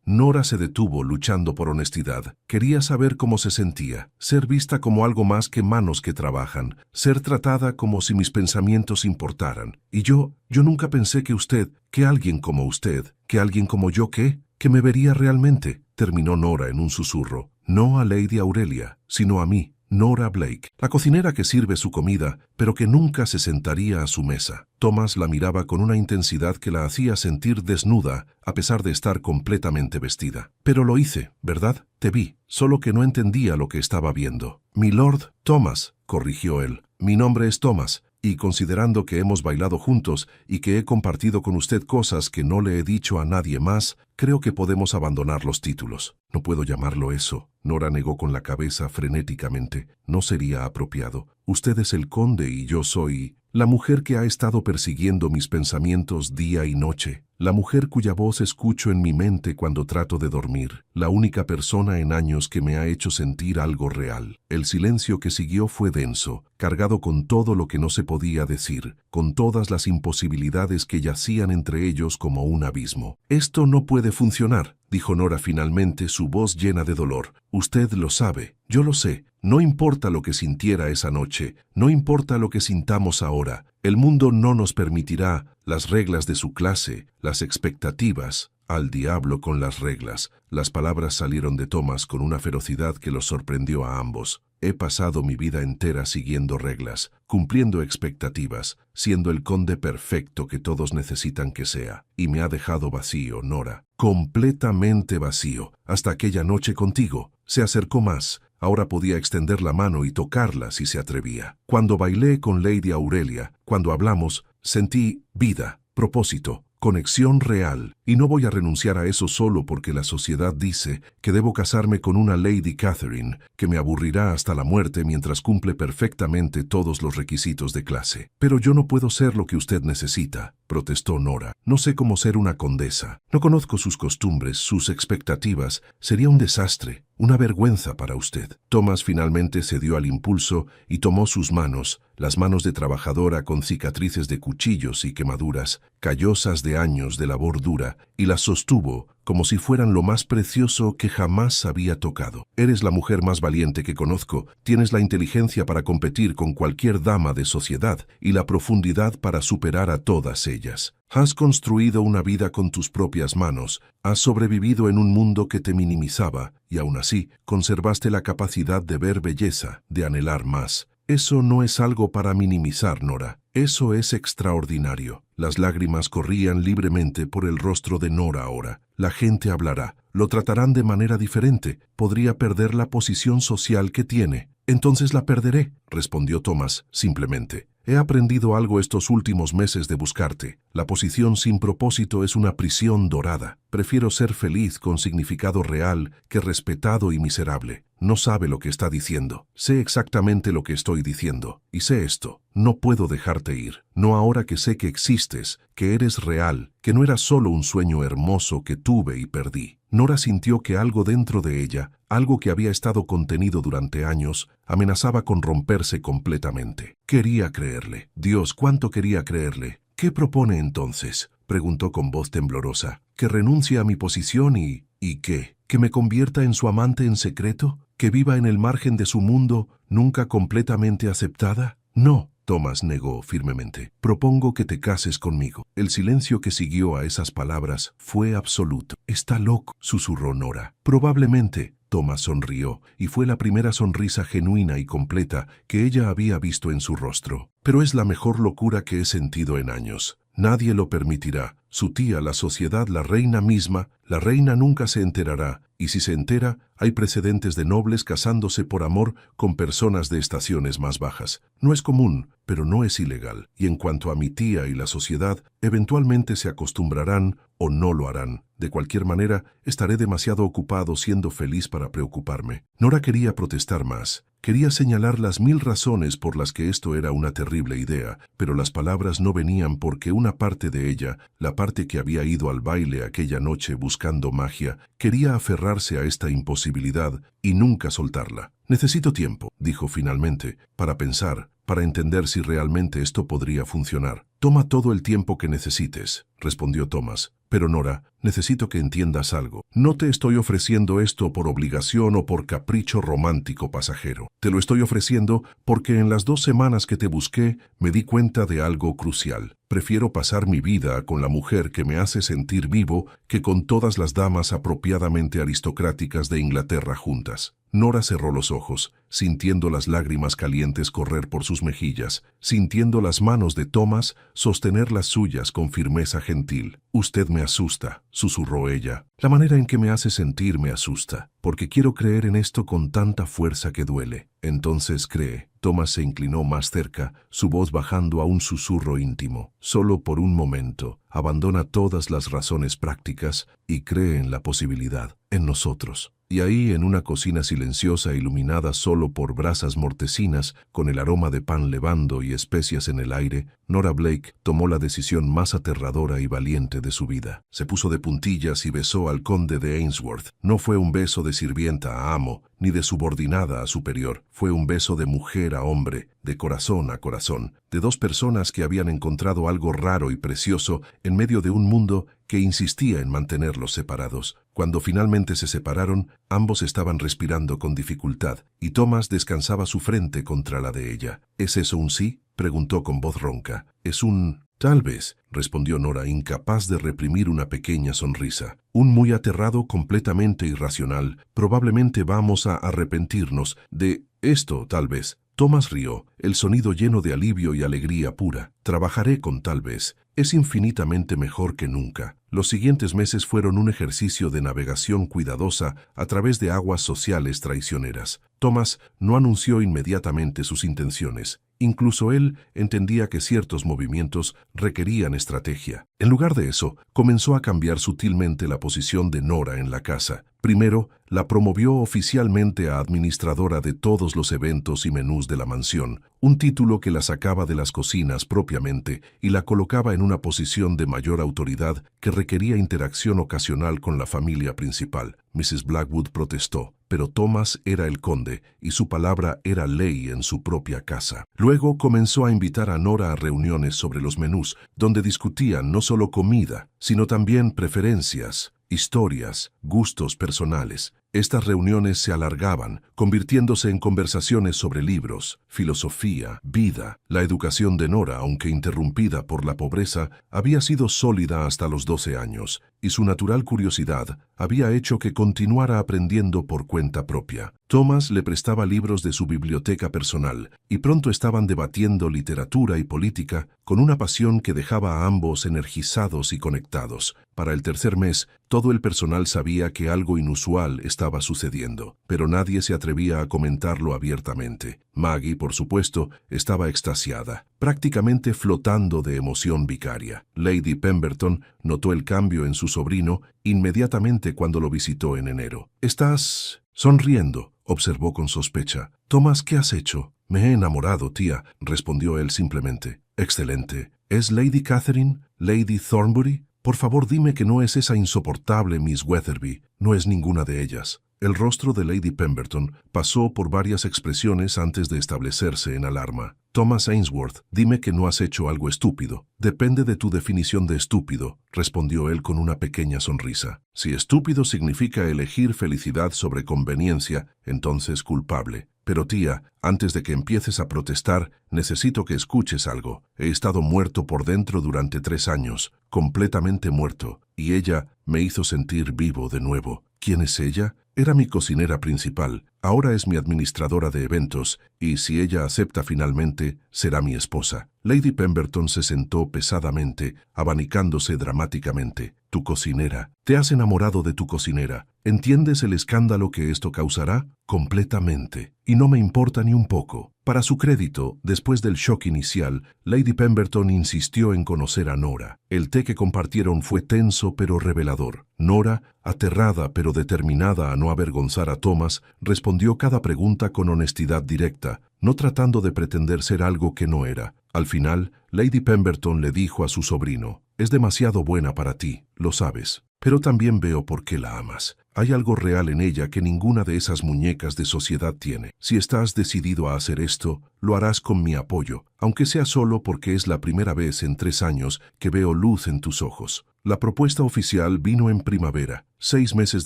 Nora se detuvo luchando por honestidad. Quería saber cómo se sentía, ser vista como algo más que manos que trabajan, ser tratada como si mis pensamientos importaran. Y yo nunca pensé que alguien como usted, que alguien como yo, que me vería realmente, terminó Nora en un susurro. No a Lady Aurelia, sino a mí, Nora Blake, la cocinera que sirve su comida, pero que nunca se sentaría a su mesa. Thomas la miraba con una intensidad que la hacía sentir desnuda, a pesar de estar completamente vestida. «Pero lo hice, ¿verdad? Te vi, solo que no entendía lo que estaba viendo». «Milord Thomas», corrigió él. «Mi nombre es Thomas. Y considerando que hemos bailado juntos y que he compartido con usted cosas que no le he dicho a nadie más, creo que podemos abandonar los títulos». «No puedo llamarlo eso». Nora negó con la cabeza frenéticamente. «No sería apropiado. Usted es el conde y yo soy la mujer que ha estado persiguiendo mis pensamientos día y noche, la mujer cuya voz escucho en mi mente cuando trato de dormir, la única persona en años que me ha hecho sentir algo real». El silencio que siguió fue denso, cargado con todo lo que no se podía decir, con todas las imposibilidades que yacían entre ellos como un abismo. «Esto no puede funcionar», dijo Nora finalmente, su voz llena de dolor. «Usted lo sabe, yo lo sé. No importa lo que sintiera esa noche, no importa lo que sintamos ahora, el mundo no nos permitirá, las reglas de su clase, las expectativas». «Al diablo con las reglas». Las palabras salieron de Thomas con una ferocidad que los sorprendió a ambos. «He pasado mi vida entera siguiendo reglas, cumpliendo expectativas, siendo el conde perfecto que todos necesitan que sea. Y me ha dejado vacío, Nora, completamente vacío, hasta aquella noche contigo». Se acercó más. Ahora podía extender la mano y tocarla si se atrevía. «Cuando bailé con Lady Aurelia, cuando hablamos, sentí vida, propósito, conexión real, y no voy a renunciar a eso solo porque la sociedad dice que debo casarme con una Lady Catherine, que me aburrirá hasta la muerte mientras cumple perfectamente todos los requisitos de clase. Pero yo no puedo ser lo que usted necesita, protestó Nora. No sé cómo ser una condesa. No conozco sus costumbres, sus expectativas. Sería un desastre, una vergüenza para usted. Thomas finalmente cedió al impulso y tomó sus manos, las manos de trabajadora con cicatrices de cuchillos y quemaduras, callosas de años de labor dura, y las sostuvo como si fueran lo más precioso que jamás había tocado. Eres la mujer más valiente que conozco, tienes la inteligencia para competir con cualquier dama de sociedad y la profundidad para superar a todas ellas. Has construido una vida con tus propias manos, has sobrevivido en un mundo que te minimizaba y aún así conservaste la capacidad de ver belleza, de anhelar más. Eso no es algo para minimizar, Nora. Eso es extraordinario. Las lágrimas corrían libremente por el rostro de Nora ahora. La gente hablará. Lo tratarán de manera diferente. Podría perder la posición social que tiene. Entonces la perderé, respondió Thomas, simplemente. He aprendido algo estos últimos meses de buscarte. La posición sin propósito es una prisión dorada. Prefiero ser feliz con significado real que respetado y miserable. No sabe lo que está diciendo. Sé exactamente lo que estoy diciendo. Y sé esto. No puedo dejarte ir. No ahora que sé que existes, que eres real, que no era solo un sueño hermoso que tuve y perdí. Nora sintió que algo dentro de ella, algo que había estado contenido durante años, amenazaba con romperse completamente. Quería creerle. Dios, cuánto quería creerle. ¿Qué propone entonces?, preguntó con voz temblorosa. ¿Que renuncie a mi posición y qué? ¿Que me convierta en su amante en secreto? ¿Que viva en el margen de su mundo, nunca completamente aceptada? No. Thomas negó firmemente. Propongo que te cases conmigo. El silencio que siguió a esas palabras fue absoluto. Está loco, susurró Nora. Probablemente. Thomas sonrió, y fue la primera sonrisa genuina y completa que ella había visto en su rostro. Pero es la mejor locura que he sentido en años. Nadie lo permitirá. Su tía, la sociedad, la reina misma, la reina nunca se enterará, y si se entera, hay precedentes de nobles casándose por amor con personas de estaciones más bajas. No es común, pero no es ilegal. Y en cuanto a mi tía y la sociedad, eventualmente se acostumbrarán o no lo harán. De cualquier manera, estaré demasiado ocupado siendo feliz para preocuparme. Nora quería protestar más. Quería señalar las 1000 razones por las que esto era una terrible idea, pero las palabras no venían porque una parte de ella, la parte que había ido al baile aquella noche buscando magia, quería aferrarse a esta imposibilidad y nunca soltarla. Necesito tiempo, dijo finalmente, para pensar, para entender si realmente esto podría funcionar. Toma todo el tiempo que necesites, respondió Thomas. Pero Nora, necesito que entiendas algo. No te estoy ofreciendo esto por obligación o por capricho romántico pasajero. Te lo estoy ofreciendo porque en las 2 semanas que te busqué me di cuenta de algo crucial. Prefiero pasar mi vida con la mujer que me hace sentir vivo que con todas las damas apropiadamente aristocráticas de Inglaterra juntas. Nora cerró los ojos, sintiendo las lágrimas calientes correr por sus mejillas, sintiendo las manos de Thomas sostener las suyas con firmeza gentil. Usted me asusta, susurró ella. La manera en que me hace sentir me asusta, porque quiero creer en esto con tanta fuerza que duele. Entonces cree. Thomas se inclinó más cerca, su voz bajando a un susurro íntimo. Solo por un momento, abandona todas las razones prácticas y cree en la posibilidad, en nosotros. Y ahí, en una cocina silenciosa iluminada solo por brasas mortecinas, con el aroma de pan levando y especias en el aire, Nora Blake tomó la decisión más aterradora y valiente de su vida. Se puso de puntillas y besó al conde de Ainsworth. No fue un beso de sirvienta a amo, ni de subordinada a superior. Fue un beso de mujer a hombre, de corazón a corazón, de 2 personas que habían encontrado algo raro y precioso en medio de un mundo que insistía en mantenerlos separados. Cuando finalmente se separaron, ambos estaban respirando con dificultad, y Thomas descansaba su frente contra la de ella. ¿Es eso un sí?, preguntó con voz ronca. Es un... Tal vez, respondió Nora, incapaz de reprimir una pequeña sonrisa. Un muy aterrado, completamente irracional. Probablemente vamos a arrepentirnos de esto, tal vez. Thomas rió, el sonido lleno de alivio y alegría pura. Trabajaré con tal vez. Es infinitamente mejor que nunca. Los siguientes meses fueron un ejercicio de navegación cuidadosa a través de aguas sociales traicioneras. Thomas no anunció inmediatamente sus intenciones. Incluso él entendía que ciertos movimientos requerían estrategia. En lugar de eso, comenzó a cambiar sutilmente la posición de Nora en la casa. Primero, la promovió oficialmente a administradora de todos los eventos y menús de la mansión, un título que la sacaba de las cocinas propiamente y la colocaba en una posición de mayor autoridad que requería interacción ocasional con la familia principal. Mrs. Blackwood protestó, pero Thomas era el conde y su palabra era ley en su propia casa. Luego comenzó a invitar a Nora a reuniones sobre los menús, donde discutían no solo comida, sino también preferencias, historias, gustos personales. Estas reuniones se alargaban, convirtiéndose en conversaciones sobre libros, filosofía, vida. La educación de Nora, aunque interrumpida por la pobreza, había sido sólida hasta los 12 años, y su natural curiosidad había hecho que continuara aprendiendo por cuenta propia. Thomas le prestaba libros de su biblioteca personal, y pronto estaban debatiendo literatura y política con una pasión que dejaba a ambos energizados y conectados. Para el tercer mes, todo el personal sabía que algo inusual estaba sucediendo, pero nadie se atrevía a comentarlo abiertamente. Maggie, por supuesto, estaba extasiada, prácticamente flotando de emoción vicaria. Lady Pemberton notó el cambio en su sobrino inmediatamente cuando lo visitó en enero. «Estás sonriendo», observó con sospecha. «Thomas, ¿qué has hecho?» «Me he enamorado, tía», respondió él simplemente. «Excelente. ¿Es Lady Catherine? ¿Lady Thornbury? Por favor, dime que no es esa insoportable Miss Wetherby. No es ninguna de ellas». El rostro de Lady Pemberton pasó por varias expresiones antes de establecerse en alarma. «Thomas Ainsworth, dime que no has hecho algo estúpido». «Depende de tu definición de estúpido», respondió él con una pequeña sonrisa. «Si estúpido significa elegir felicidad sobre conveniencia, entonces culpable. Pero tía, antes de que empieces a protestar, necesito que escuches algo. He estado muerto por dentro durante 3 años, completamente muerto, y ella me hizo sentir vivo de nuevo». «¿Quién es ella?» «Era mi cocinera principal, ahora es mi administradora de eventos, y si ella acepta finalmente, será mi esposa». Lady Pemberton se sentó pesadamente, abanicándose dramáticamente. «Tu cocinera. Te has enamorado de tu cocinera. ¿Entiendes el escándalo que esto causará?» «Completamente. Y no me importa ni un poco». Para su crédito, después del shock inicial, Lady Pemberton insistió en conocer a Nora. El té que compartieron fue tenso pero revelador. Nora, aterrada pero determinada a no avergonzar a Thomas, respondió cada pregunta con honestidad directa, no tratando de pretender ser algo que no era. Al final, Lady Pemberton le dijo a su sobrino: «Es demasiado buena para ti, lo sabes. Pero también veo por qué la amas. Hay algo real en ella que ninguna de esas muñecas de sociedad tiene. Si estás decidido a hacer esto, lo harás con mi apoyo, aunque sea solo porque es la primera vez en 3 años que veo luz en tus ojos». La propuesta oficial vino en primavera, 6 meses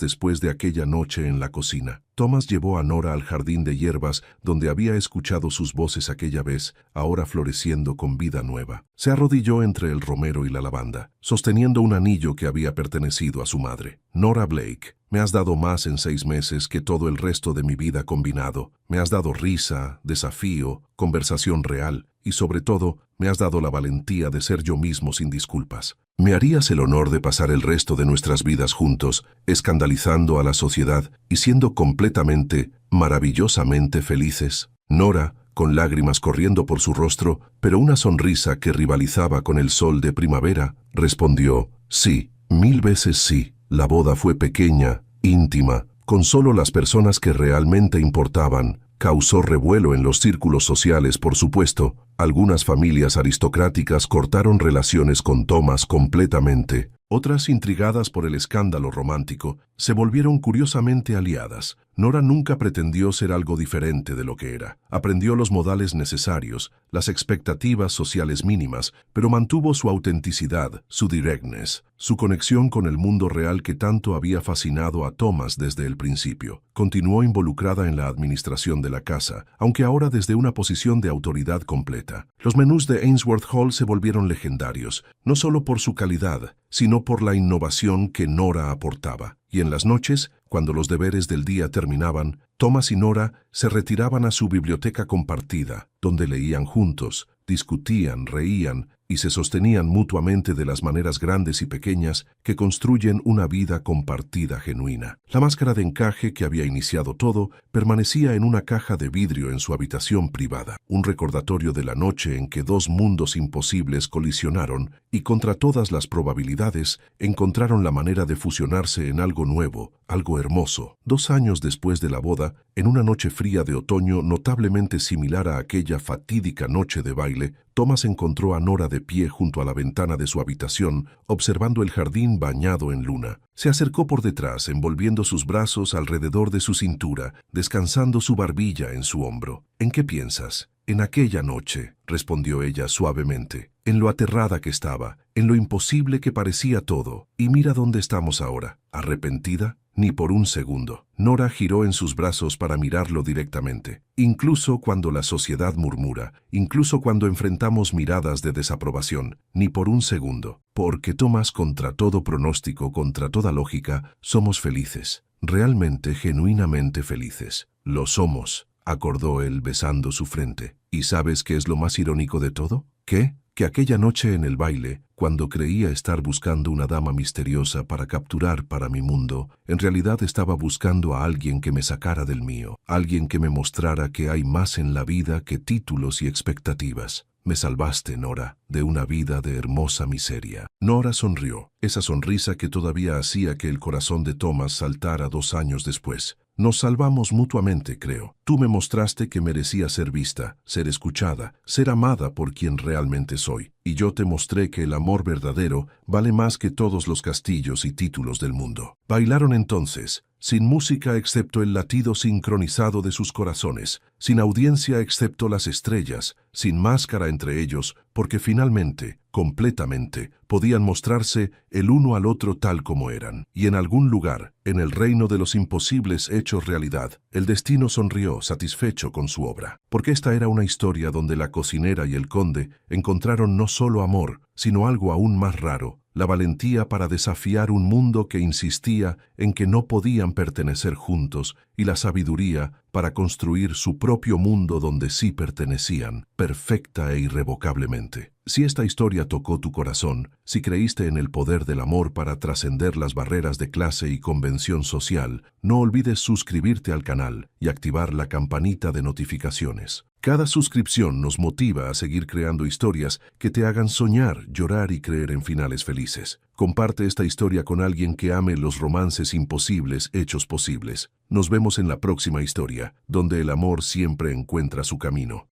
después de aquella noche en la cocina. Thomas llevó a Nora al jardín de hierbas donde había escuchado sus voces aquella vez, ahora floreciendo con vida nueva. Se arrodilló entre el romero y la lavanda, sosteniendo un anillo que había pertenecido a su madre. «Nora Blake, me has dado más en 6 meses que todo el resto de mi vida combinado. Me has dado risa, desafío, conversación real y, sobre todo, me has dado la valentía de ser yo mismo sin disculpas. ¿Me harías el honor de pasar el resto de nuestras vidas juntos, escandalizando a la sociedad y siendo completamente, maravillosamente felices?» Nora, con lágrimas corriendo por su rostro, pero una sonrisa que rivalizaba con el sol de primavera, respondió: «Sí, 1000 veces sí». La boda fue pequeña, íntima, con solo las personas que realmente importaban. Causó revuelo en los círculos sociales, por supuesto. Algunas familias aristocráticas cortaron relaciones con Thomas completamente. Otras, intrigadas por el escándalo romántico, se volvieron curiosamente aliadas. Nora nunca pretendió ser algo diferente de lo que era. Aprendió los modales necesarios, las expectativas sociales mínimas, pero mantuvo su autenticidad, su directness, su conexión con el mundo real que tanto había fascinado a Thomas desde el principio. Continuó involucrada en la administración de la casa, aunque ahora desde una posición de autoridad completa. Los menús de Ainsworth Hall se volvieron legendarios, no solo por su calidad, sino por la innovación que Nora aportaba. Y en las noches, cuando los deberes del día terminaban, Thomas y Nora se retiraban a su biblioteca compartida, donde leían juntos, discutían, reían, y se sostenían mutuamente de las maneras grandes y pequeñas que construyen una vida compartida genuina. La máscara de encaje que había iniciado todo permanecía en una caja de vidrio en su habitación privada, un recordatorio de la noche en que dos mundos imposibles colisionaron y contra todas las probabilidades encontraron la manera de fusionarse en algo nuevo, algo hermoso. 2 años después de la boda, en una noche fría de otoño notablemente similar a aquella fatídica noche de baile, Thomas encontró a Nora de pie junto a la ventana de su habitación, observando el jardín bañado en luna. Se acercó por detrás, envolviendo sus brazos alrededor de su cintura, descansando su barbilla en su hombro. ¿En qué piensas? En aquella noche, respondió ella suavemente, en lo aterrada que estaba, en lo imposible que parecía todo. Y mira dónde estamos ahora. ¿Arrepentida? Ni por un segundo. Nora giró en sus brazos para mirarlo directamente. Incluso cuando la sociedad murmura, incluso cuando enfrentamos miradas de desaprobación, ni por un segundo. Porque Thomas, contra todo pronóstico, contra toda lógica, somos felices. Realmente, genuinamente felices. Lo somos, acordó él besando su frente. ¿Y sabes qué es lo más irónico de todo? ¿Qué? Que aquella noche en el baile, cuando creía estar buscando una dama misteriosa para capturar para mi mundo, en realidad estaba buscando a alguien que me sacara del mío, alguien que me mostrara que hay más en la vida que títulos y expectativas. Me salvaste, Nora, de una vida de hermosa miseria. Nora sonrió, esa sonrisa que todavía hacía que el corazón de Thomas saltara 2 años después. Nos salvamos mutuamente, creo. Tú me mostraste que merecía ser vista, ser escuchada, ser amada por quien realmente soy. Y yo te mostré que el amor verdadero vale más que todos los castillos y títulos del mundo. Bailaron entonces, sin música excepto el latido sincronizado de sus corazones, sin audiencia excepto las estrellas, sin máscara entre ellos, porque finalmente, completamente, podían mostrarse el uno al otro tal como eran. Y en algún lugar, en el reino de los imposibles hechos realidad, el destino sonrió satisfecho con su obra. Porque esta era una historia donde la cocinera y el conde encontraron no solo amor, sino algo aún más raro, la valentía para desafiar un mundo que insistía en que no podían pertenecer juntos y la sabiduría para construir su propio mundo donde sí pertenecían, perfecta e irrevocablemente. Si esta historia tocó tu corazón, si creíste en el poder del amor para trascender las barreras de clase y convención social, no olvides suscribirte al canal y activar la campanita de notificaciones. Cada suscripción nos motiva a seguir creando historias que te hagan soñar, llorar y creer en finales felices. Comparte esta historia con alguien que ame los romances imposibles hechos posibles. Nos vemos en la próxima historia, donde el amor siempre encuentra su camino.